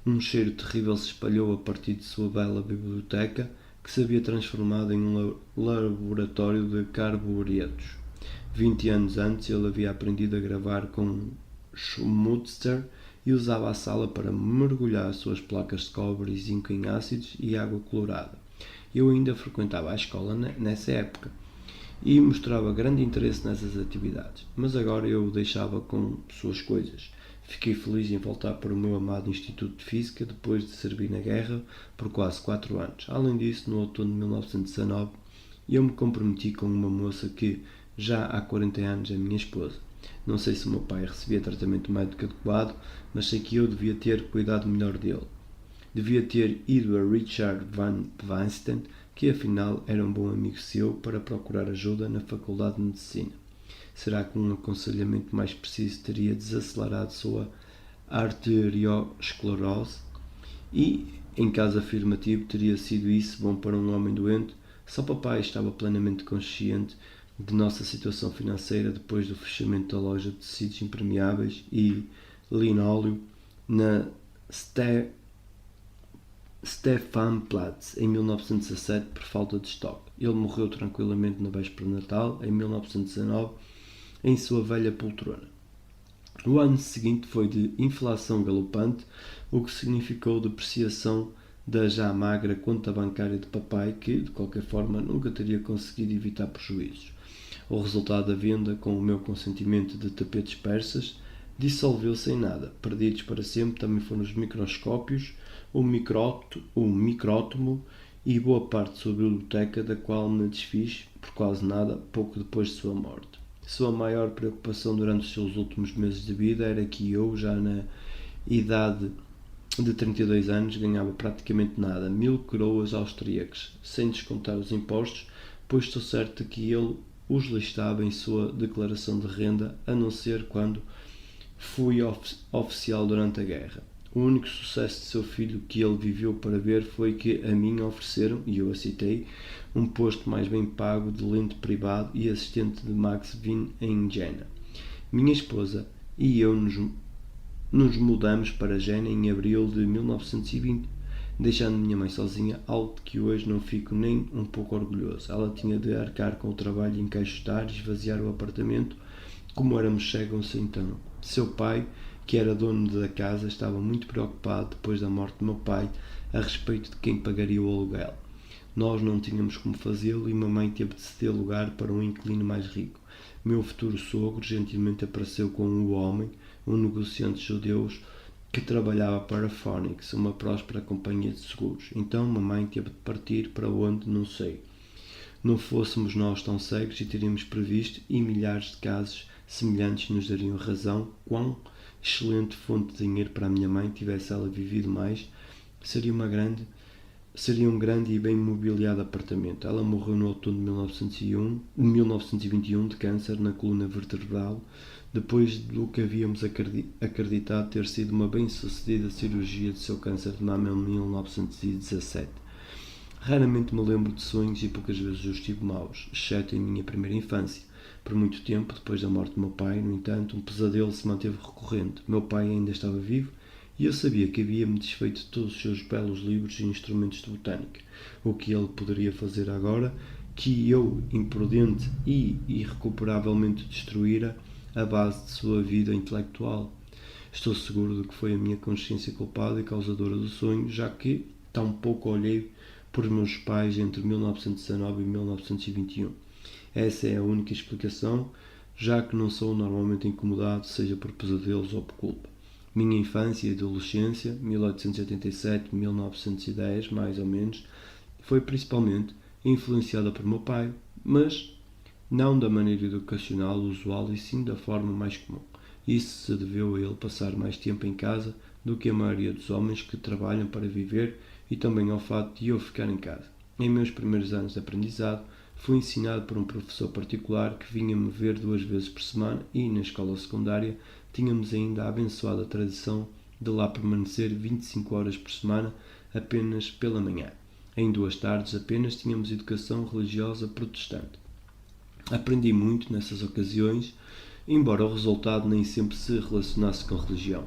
Um cheiro terrível se espalhou a partir de sua bela biblioteca, que se havia transformado em um laboratório de carburetos. 20 anos antes ele havia aprendido a gravar com Schmutzler e usava a sala para mergulhar suas placas de cobre e zinco em ácidos e água colorada. Eu ainda frequentava a escola nessa época e mostrava grande interesse nessas atividades, mas agora eu o deixava com suas coisas. Fiquei feliz em voltar para o meu amado Instituto de Física depois de servir na guerra por quase 4 anos. Além disso, no outono de 1919, eu me comprometi com uma moça que, já há 40 anos, é minha esposa. Não sei se o meu pai recebia tratamento médico adequado, mas sei que eu devia ter cuidado melhor dele. Devia ter ido a Richard van Weinstein, que afinal era um bom amigo seu, para procurar ajuda na Faculdade de Medicina. Será que um aconselhamento mais preciso teria desacelerado sua arteriosclerose? E, em caso afirmativo, teria sido isso bom para um homem doente? Só papai estava plenamente consciente de nossa situação financeira depois do fechamento da loja de tecidos impermeáveis e linóleo na Stefan Platz, em 1917, por falta de estoque. Ele morreu tranquilamente na véspera de Natal, em 1919, em sua velha poltrona. O ano seguinte foi de inflação galopante, o que significou depreciação da já magra conta bancária de papai, que, de qualquer forma, nunca teria conseguido evitar prejuízos. O resultado da venda, com o meu consentimento, de tapetes persas, dissolveu-se em nada. Perdidos para sempre também foram os microscópios, o micrótomo e boa parte de sua biblioteca, da qual me desfiz por quase nada pouco depois de sua morte. Sua maior preocupação durante os seus últimos meses de vida era que eu, já na idade de 32 anos, ganhava praticamente nada, 1000 coroas austríacas, sem descontar os impostos, pois estou certo que ele os listava em sua declaração de renda, a não ser quando fui oficial durante a guerra. O único sucesso de seu filho que ele viveu para ver foi que a mim ofereceram, e eu aceitei, um posto mais bem pago de lente privado e assistente de Max Wien em Jena. Minha esposa e eu nos mudamos para Jena em abril de 1920, deixando minha mãe sozinha, algo de que hoje não fico nem um pouco orgulhoso. Ela tinha de arcar com o trabalho de encaixotar e esvaziar o apartamento, como éramos cegos então. Seu pai, que era dono da casa, estava muito preocupado depois da morte de meu pai a respeito de quem pagaria o aluguel. Nós não tínhamos como fazê-lo e mamãe teve de ceder lugar para um inquilino mais rico. Meu futuro sogro gentilmente apareceu com um homem, um negociante judeu que trabalhava para a Phoenix, uma próspera companhia de seguros. Então mamãe teve de partir para onde, não sei. Não fôssemos nós tão cegos e teríamos previsto, e milhares de casos semelhantes nos dariam razão, quão excelente fonte de dinheiro para a minha mãe, tivesse ela vivido mais, seria um grande e bem mobiliado apartamento. Ela morreu no outono de 1921 de câncer na coluna vertebral, depois do que havíamos acreditado ter sido uma bem-sucedida cirurgia de seu câncer de mama em 1917. Raramente me lembro de sonhos e poucas vezes os tive maus, exceto em minha primeira infância. Por muito tempo, depois da morte do meu pai, no entanto, um pesadelo se manteve recorrente. Meu pai ainda estava vivo e eu sabia que havia-me desfeito de todos os seus belos livros e instrumentos de botânica. O que ele poderia fazer agora, que eu, imprudente e irrecuperavelmente destruíra a base de sua vida intelectual? Estou seguro de que foi a minha consciência culpada e causadora do sonho, já que tão pouco olhei por meus pais entre 1919 e 1921. Essa é a única explicação, já que não sou normalmente incomodado, seja por pesadelos ou por culpa. Minha infância e adolescência, 1887-1910, mais ou menos, foi principalmente influenciada por meu pai, mas não da maneira educacional usual e sim da forma mais comum. Isso se deveu a ele passar mais tempo em casa do que a maioria dos homens que trabalham para viver e também ao fato de eu ficar em casa. Em meus primeiros anos de aprendizado, fui ensinado por um professor particular que vinha-me ver 2 vezes por semana e, na escola secundária, tínhamos ainda a abençoada tradição de lá permanecer 25 horas por semana apenas pela manhã. Em 2 tardes apenas tínhamos educação religiosa protestante. Aprendi muito nessas ocasiões, embora o resultado nem sempre se relacionasse com religião.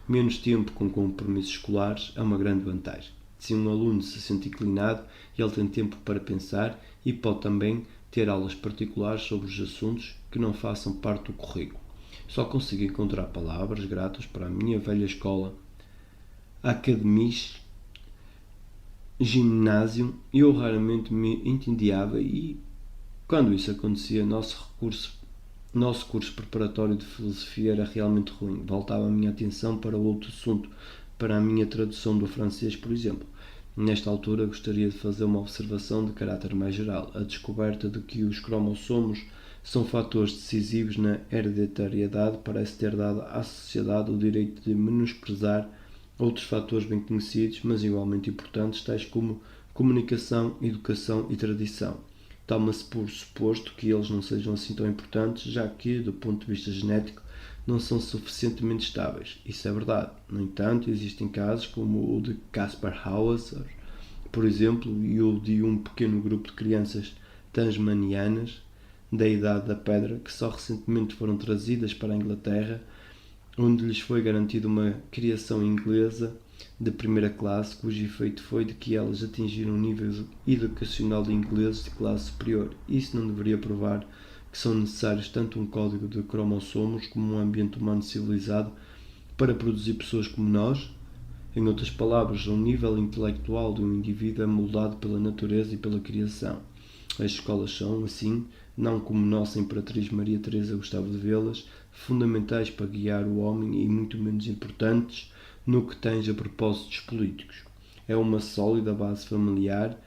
Menos tempo com compromissos escolares é uma grande vantagem. Se um aluno se sente inclinado, ele tem tempo para pensar e pode também ter aulas particulares sobre os assuntos que não façam parte do currículo. Só consigo encontrar palavras gratas para a minha velha escola, Academies, Gymnasium, e eu raramente me entediava e, quando isso acontecia, nosso curso preparatório de filosofia era realmente ruim. Voltava a minha atenção para outro assunto, para a minha tradução do francês, por exemplo. Nesta altura, gostaria de fazer uma observação de caráter mais geral. A descoberta de que os cromossomos são fatores decisivos na hereditariedade parece ter dado à sociedade o direito de menosprezar outros fatores bem conhecidos, mas igualmente importantes, tais como comunicação, educação e tradição. Toma-se por suposto que eles não sejam assim tão importantes, já que, do ponto de vista genético, não são suficientemente estáveis. Isso é verdade. No entanto, existem casos como o de Kaspar Hauser, por exemplo, e o de um pequeno grupo de crianças tasmanianas da Idade da Pedra que só recentemente foram trazidas para a Inglaterra, onde lhes foi garantida uma criação inglesa de primeira classe, cujo efeito foi de que elas atingiram um nível educacional de ingleses de classe superior. Isso não deveria provar que são necessários tanto um código de cromossomos como um ambiente humano civilizado para produzir pessoas como nós? Em outras palavras, o nível intelectual de um indivíduo é moldado pela natureza e pela criação. As escolas são, assim, não como nossa Imperatriz Maria Teresa gostava de vê-las, fundamentais para guiar o homem e muito menos importantes no que tange a propósitos políticos. É uma sólida base familiar,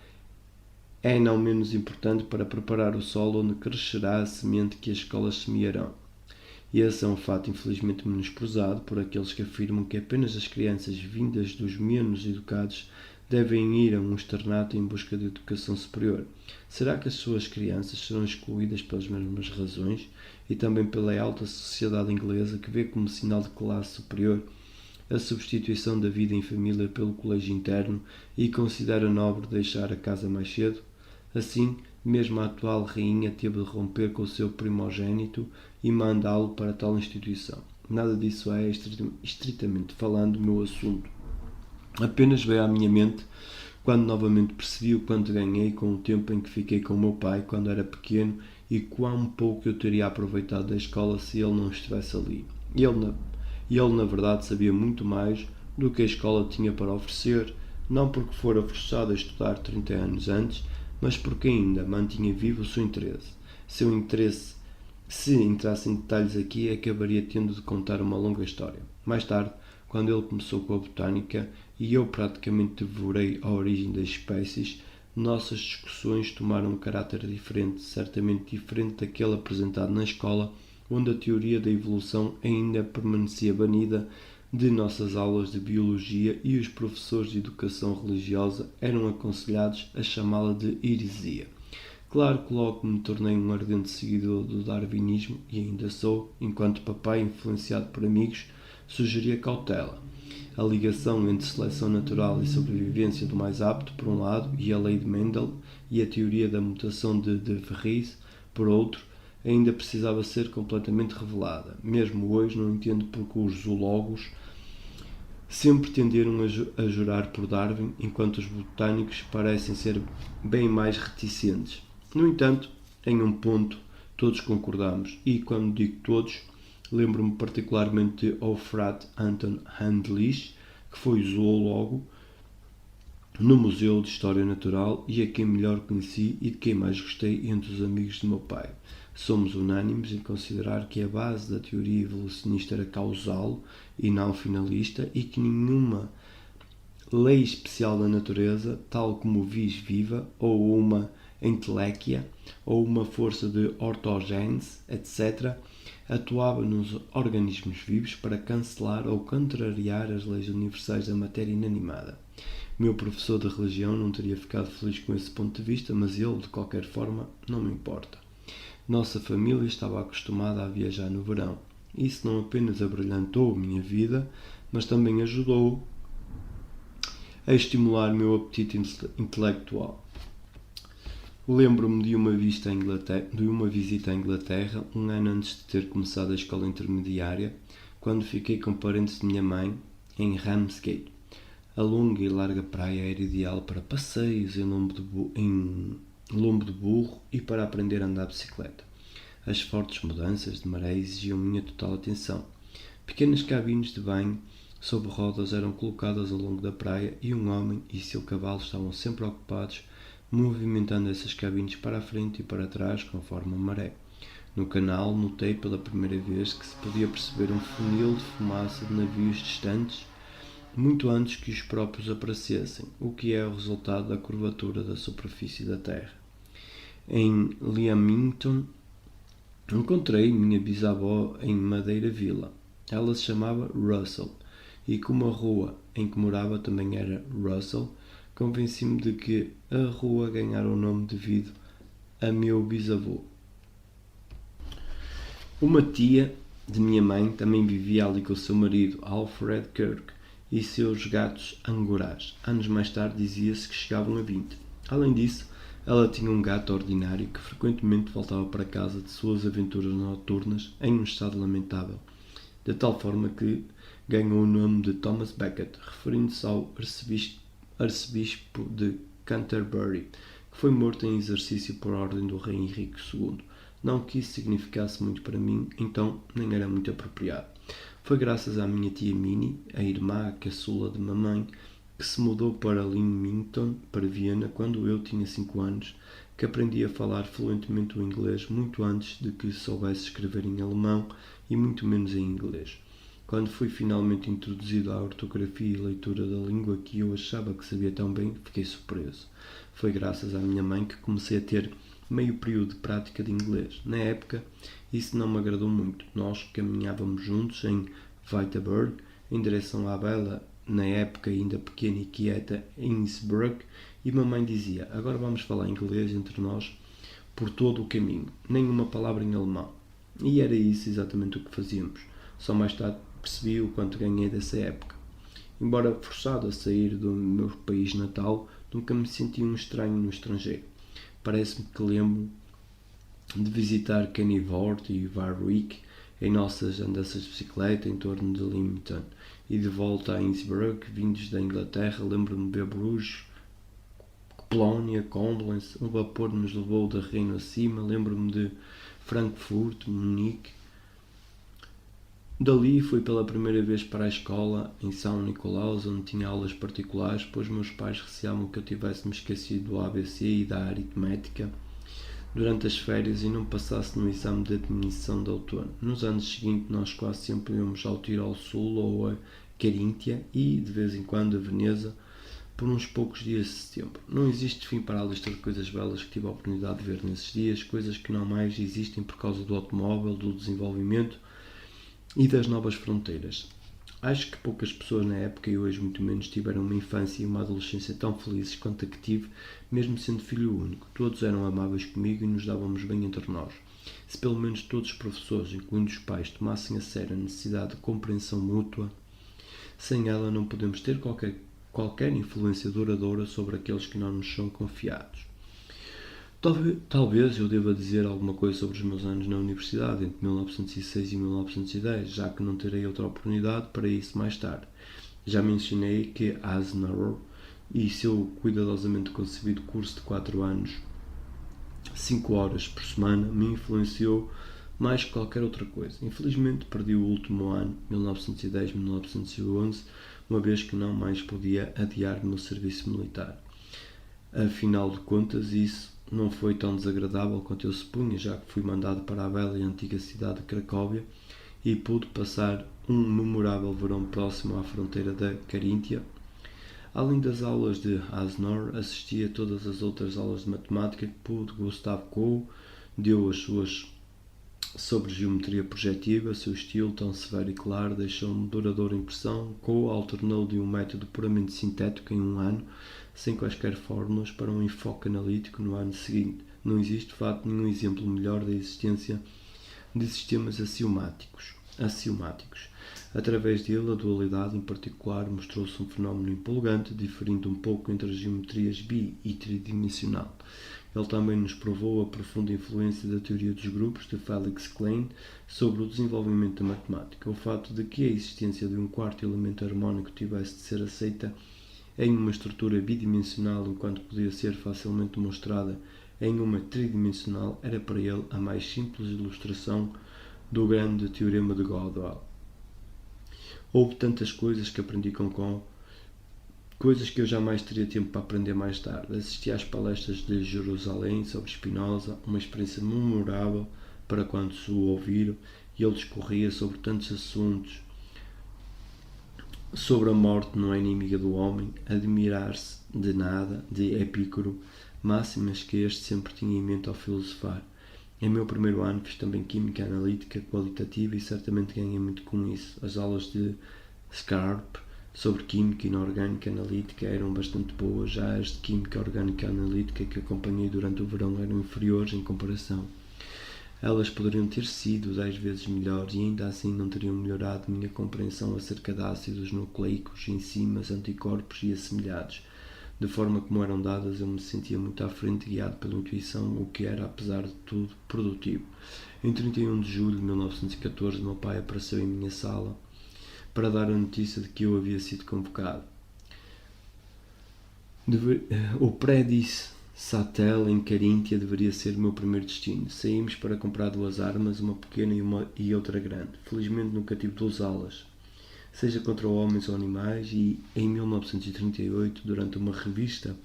é não menos importante para preparar o solo onde crescerá a semente que as escolas semearão. E esse é um fato infelizmente menosprezado por aqueles que afirmam que apenas as crianças vindas dos menos educados devem ir a um externato em busca de educação superior. Será que as suas crianças serão excluídas pelas mesmas razões e também pela alta sociedade inglesa que vê como sinal de classe superior a substituição da vida em família pelo colégio interno e considera nobre deixar a casa mais cedo? Assim, mesmo a atual rainha teve de romper com o seu primogênito e mandá-lo para tal instituição. Nada disso é, estritamente falando, o meu assunto. Apenas veio à minha mente quando novamente percebi o quanto ganhei com o tempo em que fiquei com o meu pai quando era pequeno e quão pouco eu teria aproveitado da escola se ele não estivesse ali. Ele, na verdade, sabia muito mais do que a escola tinha para oferecer, não porque fora forçado a estudar 30 anos antes, mas porque ainda mantinha vivo o seu interesse. Se entrasse em detalhes aqui, acabaria tendo de contar uma longa história. Mais tarde, quando ele começou com a botânica e eu praticamente devorei a origem das espécies, nossas discussões tomaram um caráter diferente, certamente diferente daquele apresentado na escola, onde a teoria da evolução ainda permanecia banida de nossas aulas de biologia e os professores de educação religiosa eram aconselhados a chamá-la de heresia. Claro que logo me tornei um ardente seguidor do darwinismo e ainda sou, enquanto papai, influenciado por amigos, sugeria cautela. A ligação entre seleção natural e sobrevivência do mais apto, por um lado, e a lei de Mendel e a teoria da mutação de Vries, por outro, ainda precisava ser completamente revelada. Mesmo hoje não entendo porque os zoólogos sempre tenderam a jurar por Darwin, enquanto os botânicos parecem ser bem mais reticentes. No entanto, em um ponto todos concordamos, e quando digo todos, lembro-me particularmente de Alfred Anton Handlich, que foi zoólogo no Museu de História Natural e a quem melhor conheci e de quem mais gostei entre os amigos de meu pai. Somos unânimes em considerar que a base da teoria evolucionista era causal e não finalista e que nenhuma lei especial da natureza, tal como o vis viva ou uma entelequia ou uma força de ortogênese, etc., atuava nos organismos vivos para cancelar ou contrariar as leis universais da matéria inanimada. Meu professor de religião não teria ficado feliz com esse ponto de vista, mas ele, de qualquer forma, não me importa. Nossa família estava acostumada a viajar no verão. Isso não apenas abrilhantou minha vida, mas também ajudou a estimular meu apetite intelectual. Lembro-me de uma visita à Inglaterra, um ano antes de ter começado a escola intermediária, quando fiquei com parentes de minha mãe em Ramsgate. A longa e larga praia era ideal para passeios em lombo de burro e para aprender a andar de bicicleta. As fortes mudanças de maré exigiam minha total atenção. Pequenas cabines de banho sob rodas eram colocadas ao longo da praia e um homem e seu cavalo estavam sempre ocupados movimentando essas cabines para a frente e para trás conforme a maré. No canal notei pela primeira vez que se podia perceber um funil de fumaça de navios distantes muito antes que os próprios aparecessem, o que é o resultado da curvatura da superfície da Terra. Em Leamington encontrei minha bisavó em Madeira Villa. Ela se chamava Russell e como a rua em que morava também era Russell, convenci-me de que a rua ganhara o nome devido a meu bisavô. Uma tia de minha mãe também vivia ali com o seu marido, Alfred Kirk, e seus gatos angorás. Anos mais tarde dizia-se que chegavam a 20. Além disso, ela tinha um gato ordinário que frequentemente voltava para casa de suas aventuras noturnas em um estado lamentável, de tal forma que ganhou o nome de Thomas Becket, referindo-se ao arcebispo de Canterbury, que foi morto em exercício por ordem do rei Henrique II. Não que isso significasse muito para mim, então nem era muito apropriado. Foi graças à minha tia Minnie, a irmã caçula de mamãe, que se mudou para Leamington, para Viena, quando eu tinha 5 anos, que aprendi a falar fluentemente o inglês muito antes de que soubesse escrever em alemão e muito menos em inglês. Quando fui finalmente introduzido à ortografia e leitura da língua que eu achava que sabia tão bem, fiquei surpreso. Foi graças à minha mãe que comecei a ter meio período de prática de inglês. Na época, isso não me agradou muito. Nós caminhávamos juntos em Wittenberg, em direção à bela, na época ainda pequena e quieta, Innsbruck, e mamãe dizia: agora vamos falar inglês entre nós por todo o caminho, nenhuma palavra em alemão. E era isso exatamente o que fazíamos. Só mais tarde percebi o quanto ganhei dessa época. Embora forçado a sair do meu país natal, nunca me senti um estranho no estrangeiro. Parece-me que lembro de visitar Kenilworth e Warwick em nossas andanças de bicicleta em torno de Leamington, e de volta a Innsbruck, vindos da Inglaterra, lembro-me de ver Bruges, Polónia, Koblenz, um vapor nos levou de Reino acima, lembro-me de Frankfurt, Munique. Dali fui pela primeira vez para a escola em São Nicolau, onde tinha aulas particulares, pois meus pais receavam que eu tivesse-me esquecido do ABC e da aritmética durante as férias e não passasse no exame de admissão de outono. Nos anos seguintes nós quase sempre íamos ao Tirol Sul ou a Caríntia e, de vez em quando, a Veneza, por uns poucos dias de setembro. Não existe fim para a lista de coisas belas que tive a oportunidade de ver nesses dias, coisas que não mais existem por causa do automóvel, do desenvolvimento e das novas fronteiras. Acho que poucas pessoas na época e hoje muito menos tiveram uma infância e uma adolescência tão felizes quanto a que tive, mesmo sendo filho único. Todos eram amáveis comigo e nos dávamos bem entre nós. Se pelo menos todos os professores, incluindo os pais, tomassem a sério a necessidade de compreensão mútua, sem ela não podemos ter qualquer influência duradoura sobre aqueles que não nos são confiados. Talvez eu deva dizer alguma coisa sobre os meus anos na universidade, entre 1906 e 1910, já que não terei outra oportunidade para isso mais tarde. Já mencionei que Eisenhower e seu cuidadosamente concebido curso de 4 anos, 5 horas por semana, me influenciou mais que qualquer outra coisa. Infelizmente perdi o último ano, 1910-1911, uma vez que não mais podia adiar o meu serviço militar. Afinal de contas, isso não foi tão desagradável quanto eu supunha, já que fui mandado para a bela e antiga cidade de Cracóvia e pude passar um memorável verão próximo à fronteira da Caríntia. Além das aulas de Eisenhower, assisti a todas as outras aulas de matemática que pude. Gustave Coe deu as suas sobre geometria projetiva. Seu estilo, tão severo e claro, deixou-me duradoura impressão. Coe alternou de um método puramente sintético em um ano, sem quaisquer fórmulas, para um enfoque analítico no ano seguinte. Não existe, de facto, nenhum exemplo melhor da existência de sistemas axiomáticos. Através dele, a dualidade, em particular, mostrou-se um fenómeno empolgante, diferindo um pouco entre as geometrias bi e tridimensional. Ele também nos provou a profunda influência da teoria dos grupos de Felix Klein sobre o desenvolvimento da matemática. O fato de que a existência de um quarto elemento harmónico tivesse de ser aceita em uma estrutura bidimensional, enquanto podia ser facilmente demonstrada em uma tridimensional, era para ele a mais simples ilustração do grande teorema de Gödel. Houve tantas coisas que aprendi com Coe, coisas que eu jamais teria tempo para aprender mais tarde. Assisti às palestras de Jerusalém sobre Spinoza, uma experiência memorável para quantos o ouviram, e ele discorria sobre tantos assuntos, sobre a morte não é inimiga do homem, admirar-se de nada, de Epicuro, máximas que este sempre tinha em mente ao filosofar. Em meu primeiro ano fiz também Química Analítica Qualitativa e certamente ganhei muito com isso. As aulas de Scarpe sobre Química Inorgânica Analítica eram bastante boas, já as de Química Orgânica Analítica que acompanhei durante o verão eram inferiores em comparação. Elas poderiam ter sido 10 vezes melhores e ainda assim não teriam melhorado minha compreensão acerca de ácidos nucleicos, enzimas, anticorpos e assemelhados. De forma como eram dadas, eu me sentia muito à frente, guiado pela intuição, o que era, apesar de tudo, produtivo. Em 31 de julho de 1914, meu pai apareceu em minha sala para dar a notícia de que eu havia sido convocado. O prédice Satel em Caríntia deveria ser o meu primeiro destino. Saímos para comprar 2 armas, uma pequena e outra grande. Felizmente nunca tive de usá-las, seja contra homens ou animais, e em 1938, durante uma revista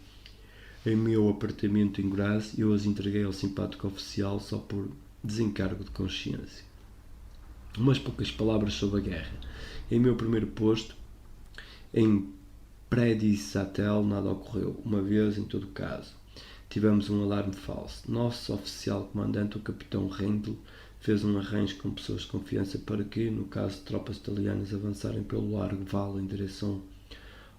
em meu apartamento em Graz, eu as entreguei ao simpático oficial só por desencargo de consciência. Umas poucas palavras sobre a guerra. Em meu primeiro posto, em Prédice-Satel, nada ocorreu. Uma vez, em todo caso, tivemos um alarme falso. Nosso oficial comandante, o capitão Rendl, fez um arranjo com pessoas de confiança para que, no caso de tropas italianas avançarem pelo largo vale em direção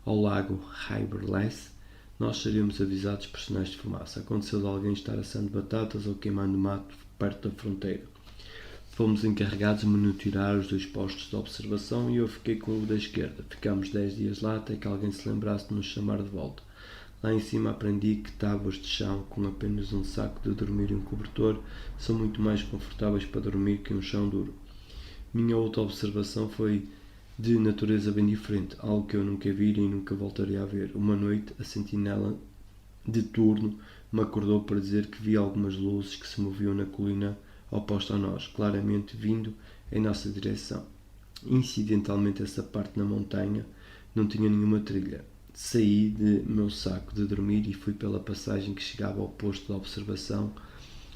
ao lago Heiberless, nós seríamos avisados por sinais de fumaça. Aconteceu de alguém estar assando batatas ou queimando mato perto da fronteira. Fomos encarregados de monitorar os 2 postos de observação e eu fiquei com o da esquerda. Ficámos 10 dias lá até que alguém se lembrasse de nos chamar de volta. Lá em cima aprendi que tábuas de chão com apenas um saco de dormir e um cobertor são muito mais confortáveis para dormir que um chão duro. Minha outra observação foi de natureza bem diferente, algo que eu nunca vi e nunca voltaria a ver. Uma noite, a sentinela de turno me acordou para dizer que via algumas luzes que se moviam na colina oposta a nós, claramente vindo em nossa direção. Incidentalmente, essa parte na montanha não tinha nenhuma trilha. Saí de meu saco de dormir e fui pela passagem que chegava ao posto de observação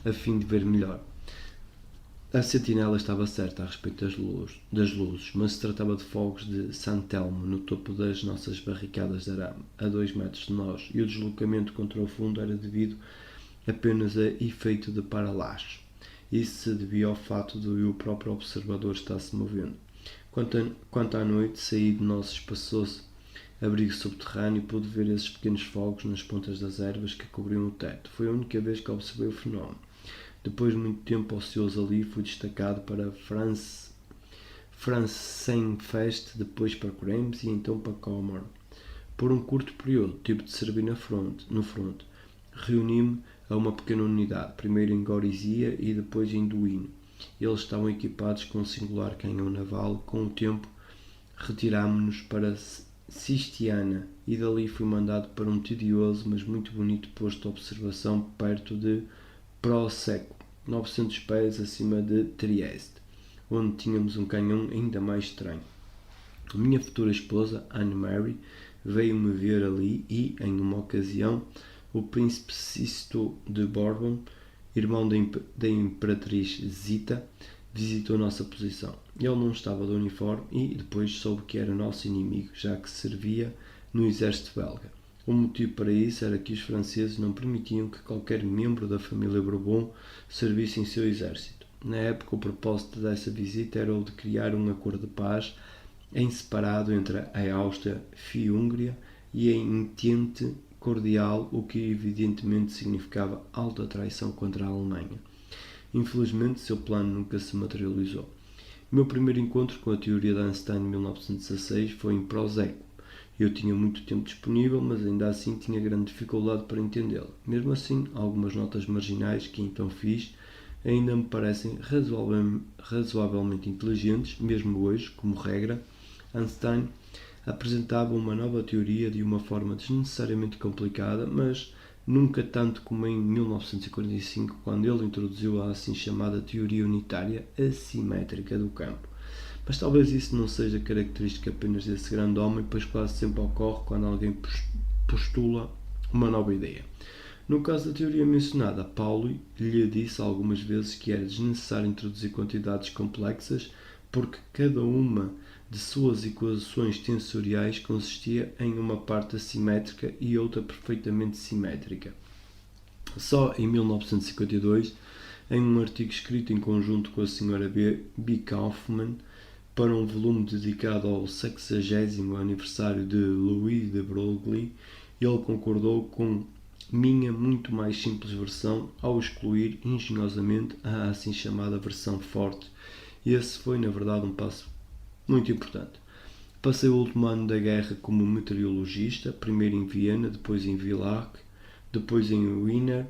a fim de ver melhor. A sentinela estava certa a respeito das luzes, mas se tratava de fogos de San Telmo no topo das nossas barricadas de arame, a 2 metros de nós, e o deslocamento contra o fundo era devido apenas a efeito de paralaxe. Isso se devia ao fato de o próprio observador estar se movendo. Quanto à noite, saí do nosso espaçoso abrigo subterrâneo e pude ver esses pequenos fogos nas pontas das ervas que cobriam o teto. Foi a única vez que observei o fenómeno. Depois de muito tempo ocioso ali, fui destacado para Franzenfest, depois para Krems e então para Comorn. Por um curto período, tive de servir no front. Reuni-me a uma pequena unidade, primeiro em Gorizia e depois em Duino. Eles estavam equipados com um singular canhão naval. Com o tempo, retirámo-nos para Sistiana e dali fui mandado para um tedioso, mas muito bonito posto de observação perto de Proseco, 900 pés acima de Trieste, onde tínhamos um canhão ainda mais estranho. A minha futura esposa, Anne-Marie, veio-me ver ali e, em uma ocasião, o príncipe Sisto de Bourbon, irmão da imperatriz Zita, visitou nossa posição. Ele não estava de uniforme e depois soube que era nosso inimigo, já que servia no exército belga. O motivo para isso era que os franceses não permitiam que qualquer membro da família Bourbon servisse em seu exército. Na época, o propósito dessa visita era o de criar um acordo de paz em separado entre a Áustria-Hungria e a Entente Cordial, o que evidentemente significava alta traição contra a Alemanha. Infelizmente, seu plano nunca se materializou. O meu primeiro encontro com a teoria de Einstein em 1916 foi em Proseco. Eu tinha muito tempo disponível, mas ainda assim tinha grande dificuldade para entendê-la. Mesmo assim, algumas notas marginais que então fiz ainda me parecem razoavelmente inteligentes, mesmo hoje. Como regra, Einstein apresentava uma nova teoria de uma forma desnecessariamente complicada, mas nunca tanto como em 1945, quando ele introduziu a assim chamada teoria unitária assimétrica do campo. Mas talvez isso não seja característica apenas desse grande homem, pois quase sempre ocorre quando alguém postula uma nova ideia. No caso da teoria mencionada, Pauli lhe disse algumas vezes que era desnecessário introduzir quantidades complexas, porque cada uma de suas equações tensoriais consistia em uma parte assimétrica e outra perfeitamente simétrica. Só em 1952, em um artigo escrito em conjunto com a Sra. B. Kaufmann, para um volume dedicado ao 60º aniversário de Louis de Broglie, ele concordou com minha muito mais simples versão ao excluir engenhosamente a assim chamada versão forte. Esse foi, na verdade, um passo muito importante. Passei o último ano da guerra como meteorologista, primeiro em Viena, depois em Villach, depois em Wiener,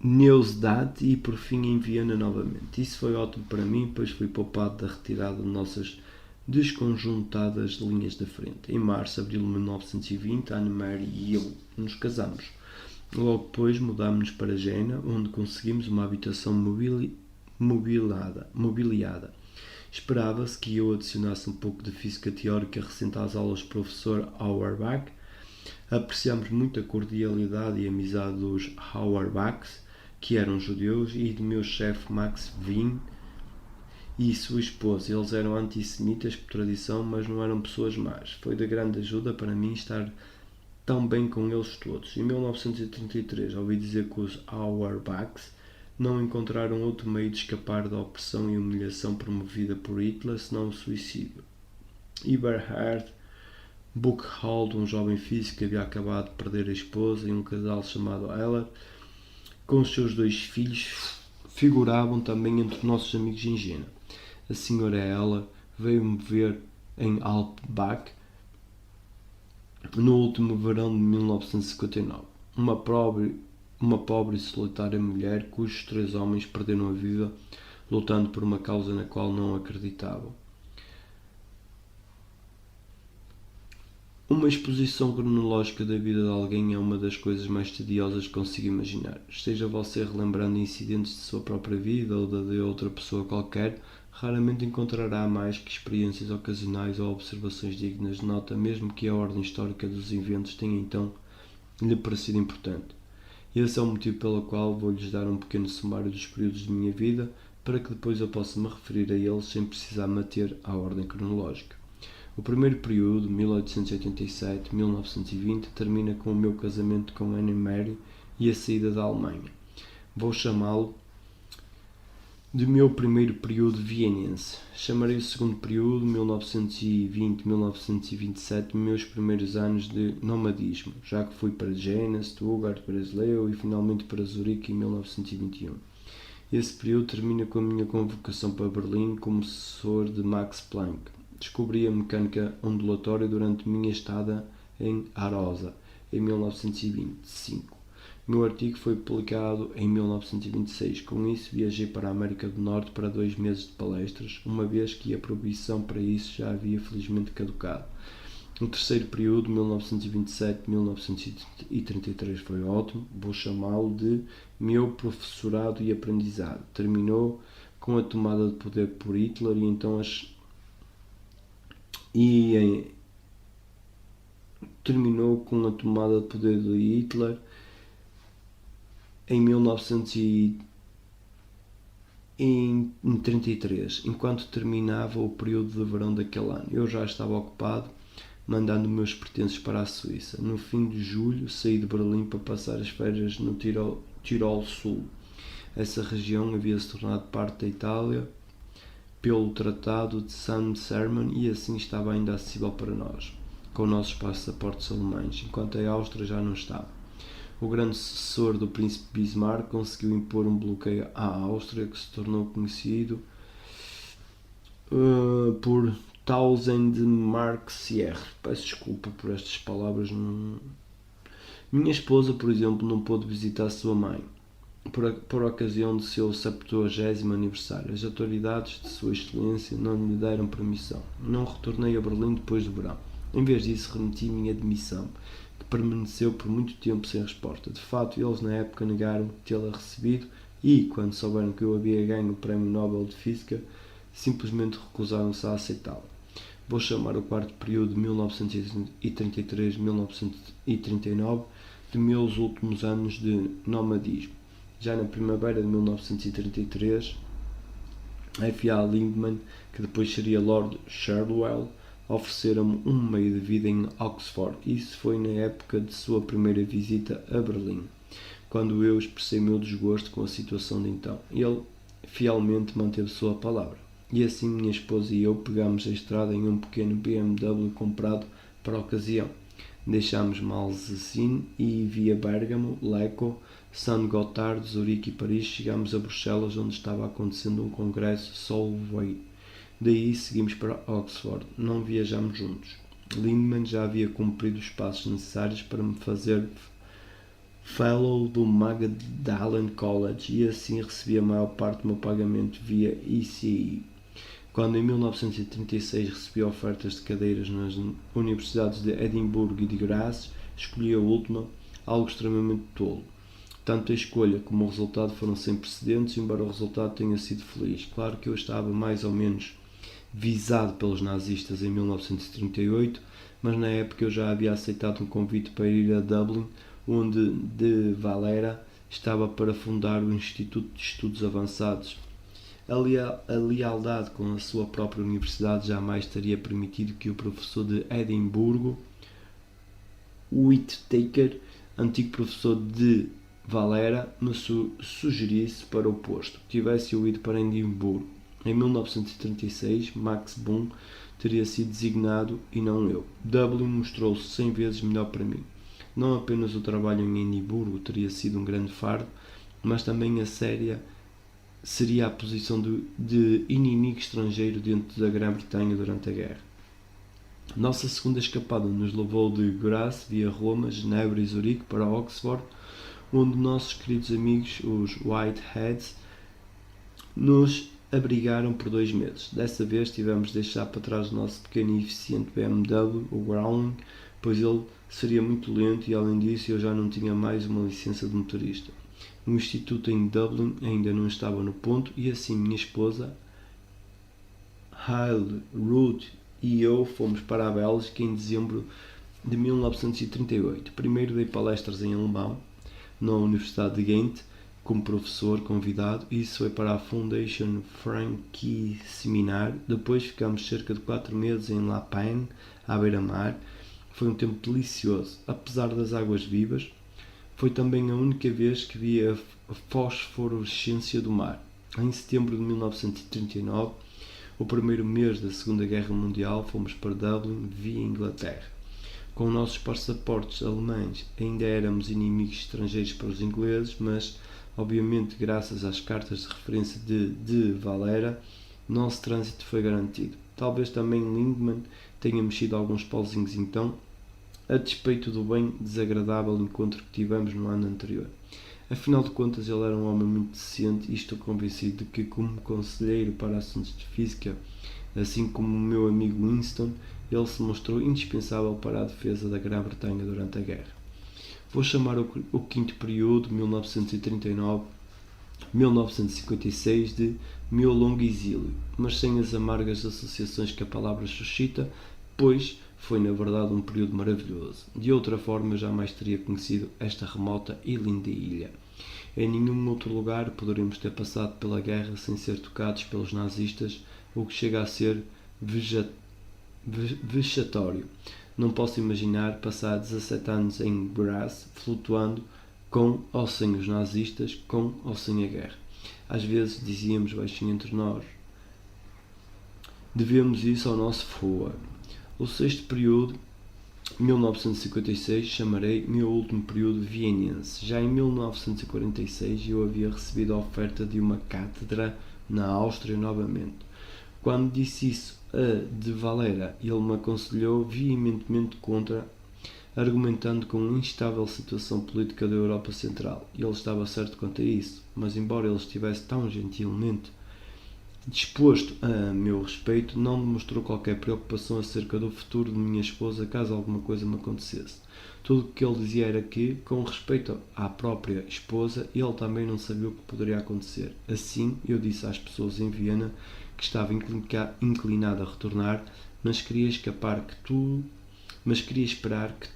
Neustadt e por fim em Viena novamente. Isso foi ótimo para mim, pois fui poupado da retirada de nossas desconjuntadas linhas da frente. Em março, abril de 1920, Anne-Marie e eu nos casamos. Logo depois mudámos-nos para Jena, onde conseguimos uma habitação mobiliada. Esperava-se que eu adicionasse um pouco de física teórica recente às aulas do professor Auerbach. Apreciámos muito a cordialidade e amizade dos Auerbachs, que eram judeus, e do meu chefe Max Wien e sua esposa. Eles eram antissemitas por tradição, mas não eram pessoas más. Foi de grande ajuda para mim estar tão bem com eles todos. Em 1933, ouvi dizer que os Auerbachs não encontraram outro meio de escapar da opressão e humilhação promovida por Hitler senão o suicídio. Eberhard Buchwald, um jovem físico que havia acabado de perder a esposa, e um casal chamado Heller, com os seus 2 filhos, figuravam também entre nossos amigos em Jena. A senhora Heller veio-me ver em Alpbach no último verão de 1959. Uma pobre e solitária mulher cujos 3 homens perderam a vida lutando por uma causa na qual não acreditavam. Uma exposição cronológica da vida de alguém é uma das coisas mais tediosas que consigo imaginar. Esteja você relembrando incidentes de sua própria vida ou da de outra pessoa qualquer, raramente encontrará mais que experiências ocasionais ou observações dignas de nota, mesmo que a ordem histórica dos eventos tenha então lhe parecido importante. Esse é o motivo pelo qual vou-lhes dar um pequeno sumário dos períodos de minha vida, para que depois eu possa me referir a eles sem precisar me ater à ordem cronológica. O primeiro período, 1887-1920, termina com o meu casamento com Anne-Marie e a saída da Alemanha. Vou chamá-lo de meu primeiro período vienense. Chamarei o segundo período, 1920-1927, meus primeiros anos de nomadismo, já que fui para Jena, Stuttgart, Breslau e finalmente para Zurique em 1921. Esse período termina com a minha convocação para Berlim como assessor de Max Planck. Descobri a mecânica ondulatória durante minha estada em Arosa, em 1925. Meu artigo foi publicado em 1926. Com isso, viajei para a América do Norte para 2 meses de palestras, uma vez que a proibição para isso já havia felizmente caducado. O terceiro período, 1927-1933, foi ótimo. Vou chamá-lo de meu professorado e aprendizado. Terminou com a tomada de poder por Hitler e então terminou com a tomada de poder de Hitler em 1933, enquanto terminava o período de verão daquele ano. Eu já estava ocupado mandando meus pertences para a Suíça. No fim de julho, saí de Berlim para passar as férias no Tirol Sul. Essa região havia se tornado parte da Itália pelo Tratado de San-Serman e assim estava ainda acessível para nós, com nossos passaportes alemães, enquanto a Áustria já não estava. O grande sucessor do príncipe Bismarck conseguiu impor um bloqueio à Áustria, que se tornou conhecido por Tausendmarksieg. Peço desculpa por estas palavras. Minha esposa, por exemplo, não pôde visitar sua mãe por ocasião do seu 70º aniversário. As autoridades de Sua Excelência não lhe deram permissão. Não retornei a Berlim depois do verão. Em vez disso, remeti minha demissão, que permaneceu por muito tempo sem resposta. De fato, eles na época negaram tê-la recebido e, quando souberam que eu havia ganho o Prémio Nobel de Física, simplesmente recusaram-se a aceitá-la. Vou chamar o quarto período de 1933-1939 de meus últimos anos de nomadismo. Já na primavera de 1933, F.A. Lindman, que depois seria Lord Sherwell, ofereceram-me um meio de vida em Oxford. Isso foi na época de sua primeira visita a Berlim, quando eu expressei meu desgosto com a situação de então. Ele fielmente manteve sua palavra. E assim minha esposa e eu pegámos a estrada em um pequeno BMW comprado para a ocasião. Deixámos Malzahn e via Bérgamo, Lecco, St. Gothard, Zurique e Paris chegámos a Bruxelas, onde estava acontecendo um congresso Solvay. Daí seguimos para Oxford. Não viajámos juntos. Lindman já havia cumprido os passos necessários para me fazer Fellow do Magdalen College e assim recebi a maior parte do meu pagamento via ECE. Quando em 1936 recebi ofertas de cadeiras nas universidades de Edimburgo e de Graz, escolhi a última, algo extremamente tolo. Tanto a escolha como o resultado foram sem precedentes, embora o resultado tenha sido feliz. Claro que eu estava mais ou menos visado pelos nazistas em 1938, mas na época eu já havia aceitado um convite para ir a Dublin, onde De Valera estava para fundar o Instituto de Estudos Avançados. A lealdade com a sua própria universidade jamais teria permitido que o professor de Edimburgo, Whittaker, antigo professor de Valera, me sugerisse para o posto. Tivesse eu ido para Edimburgo em 1936, Max Bohm teria sido designado e não eu. Dublin mostrou-se 100 vezes melhor para mim. Não apenas o trabalho em Edimburgo teria sido um grande fardo, mas também seria a posição de inimigo estrangeiro dentro da Grã-Bretanha durante a guerra. Nossa segunda escapada nos levou de Graz via Roma, Genebra e Zurique para Oxford, onde nossos queridos amigos, os Whiteheads, nos abrigaram por 2 meses. Dessa vez tivemos de deixar para trás o nosso pequeno e eficiente BMW, o Growling, pois ele seria muito lento e, além disso, eu já não tinha mais uma licença de motorista. O instituto em Dublin ainda não estava no ponto e assim minha esposa, Haile, Ruth e eu fomos para a Bélgica em dezembro de 1938. Primeiro dei palestras em alemão na Universidade de Ghent como professor convidado. Isso foi para a Foundation Frankie Seminar. Depois ficamos cerca de 4 meses em La Panne, à beira-mar. Foi um tempo delicioso, apesar das águas vivas. Foi também a única vez que vi a fosforescência do mar. Em setembro de 1939, o primeiro mês da Segunda Guerra Mundial, fomos para Dublin via Inglaterra. Com nossos passaportes alemães ainda éramos inimigos estrangeiros para os ingleses, mas obviamente graças às cartas de referência de Valera, nosso trânsito foi garantido. Talvez também Lindman tenha mexido alguns pauzinhos então, a despeito do bem desagradável encontro que tivemos no ano anterior. Afinal de contas, ele era um homem muito decente e estou convencido de que, como conselheiro para assuntos de física, assim como o meu amigo Winston, ele se mostrou indispensável para a defesa da Grã-Bretanha durante a guerra. Vou chamar o quinto período, 1939-1956, de meu longo exílio, mas sem as amargas associações que a palavra suscita, pois foi na verdade um período maravilhoso. De outra forma, eu jamais teria conhecido esta remota e linda ilha. Em nenhum outro lugar poderíamos ter passado pela guerra sem ser tocados pelos nazistas, o que chega a ser vexatório. Não posso imaginar passar 17 anos em Graz, flutuando com ou sem os nazistas, com ou sem a guerra. Às vezes dizíamos baixinho entre nós: devemos isso ao nosso FUA. O sexto período, 1956, chamarei meu último período vienense. Já em 1946 eu havia recebido a oferta de uma cátedra na Áustria novamente. Quando disse isso a De Valera, ele me aconselhou veementemente contra, argumentando com a instável situação política da Europa Central. Ele estava certo quanto a isso, mas embora ele estivesse tão gentilmente disposto a meu respeito, não demonstrou qualquer preocupação acerca do futuro de minha esposa caso alguma coisa me acontecesse. Tudo o que ele dizia era que, com respeito à própria esposa, ele também não sabia o que poderia acontecer. Assim, eu disse às pessoas em Viena que estava inclinado a retornar, mas queria esperar que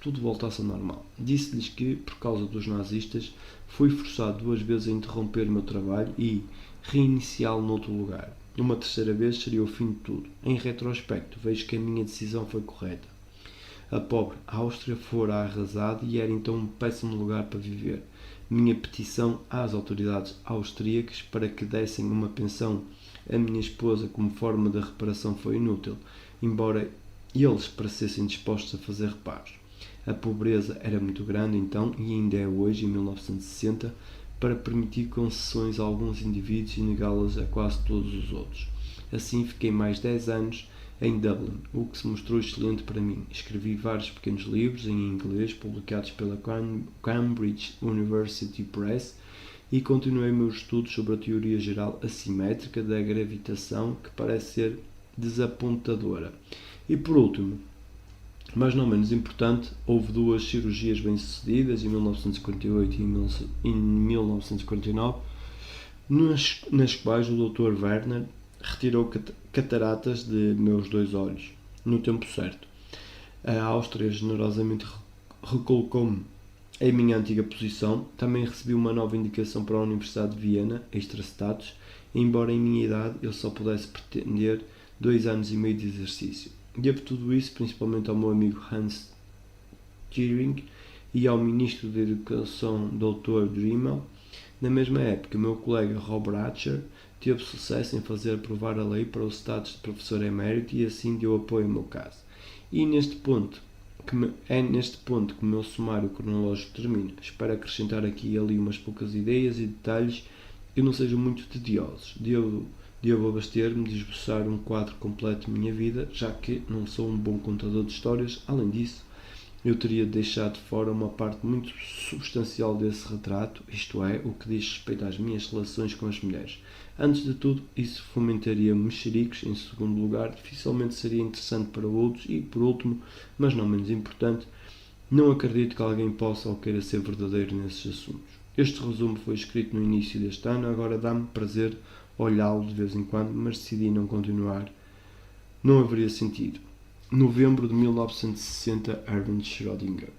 tudo voltasse ao normal. Disse-lhes que, por causa dos nazistas, fui forçado 2 vezes a interromper o meu trabalho e reiniciá-lo noutro lugar. Uma terceira vez seria o fim de tudo. Em retrospecto, vejo que a minha decisão foi correta. A pobre Áustria fora arrasada e era então um péssimo lugar para viver. Minha petição às autoridades austríacas para que dessem uma pensão à minha esposa como forma de reparação foi inútil, embora eles parecessem dispostos a fazer reparos. A pobreza era muito grande então, e ainda é hoje, em 1960, para permitir concessões a alguns indivíduos e negá-las a quase todos os outros. Assim fiquei mais 10 anos em Dublin, o que se mostrou excelente para mim. Escrevi vários pequenos livros em inglês publicados pela Cambridge University Press e continuei meus estudos sobre a teoria geral assimétrica da gravitação, que parece ser desapontadora. E por último, mas não menos importante, houve duas cirurgias bem-sucedidas em 1948 e em 1949, nas quais o Dr. Werner retirou cataratas de meus 2 olhos, no tempo certo. A Áustria generosamente recolocou-me em minha antiga posição. Também recebi uma nova indicação para a Universidade de Viena, extra status, embora em minha idade eu só pudesse pretender 2 anos e meio de exercício. Devo tudo isso principalmente ao meu amigo Hans Thierry e ao Ministro da Educação Dr. Drimmel. Na mesma época, o meu colega Rob Ratcher teve sucesso em fazer aprovar a lei para o status de professor emérito e assim deu apoio ao meu caso. E é neste ponto que o meu sumário cronológico termina. Espero acrescentar aqui e ali umas poucas ideias e detalhes que não sejam muito tediosos. Devo abastecer-me de esboçar um quadro completo de minha vida, já que não sou um bom contador de histórias. Além disso, eu teria deixado de fora uma parte muito substancial desse retrato, isto é, o que diz respeito às minhas relações com as mulheres. Antes de tudo, isso fomentaria mexericos. Em segundo lugar, dificilmente seria interessante para outros. E, por último, mas não menos importante, não acredito que alguém possa ou queira ser verdadeiro nesses assuntos. Este resumo foi escrito no início deste ano, agora dá-me prazer olhá-lo de vez em quando, mas decidi não continuar. Não haveria sentido. Novembro de 1960, Erwin Schrödinger.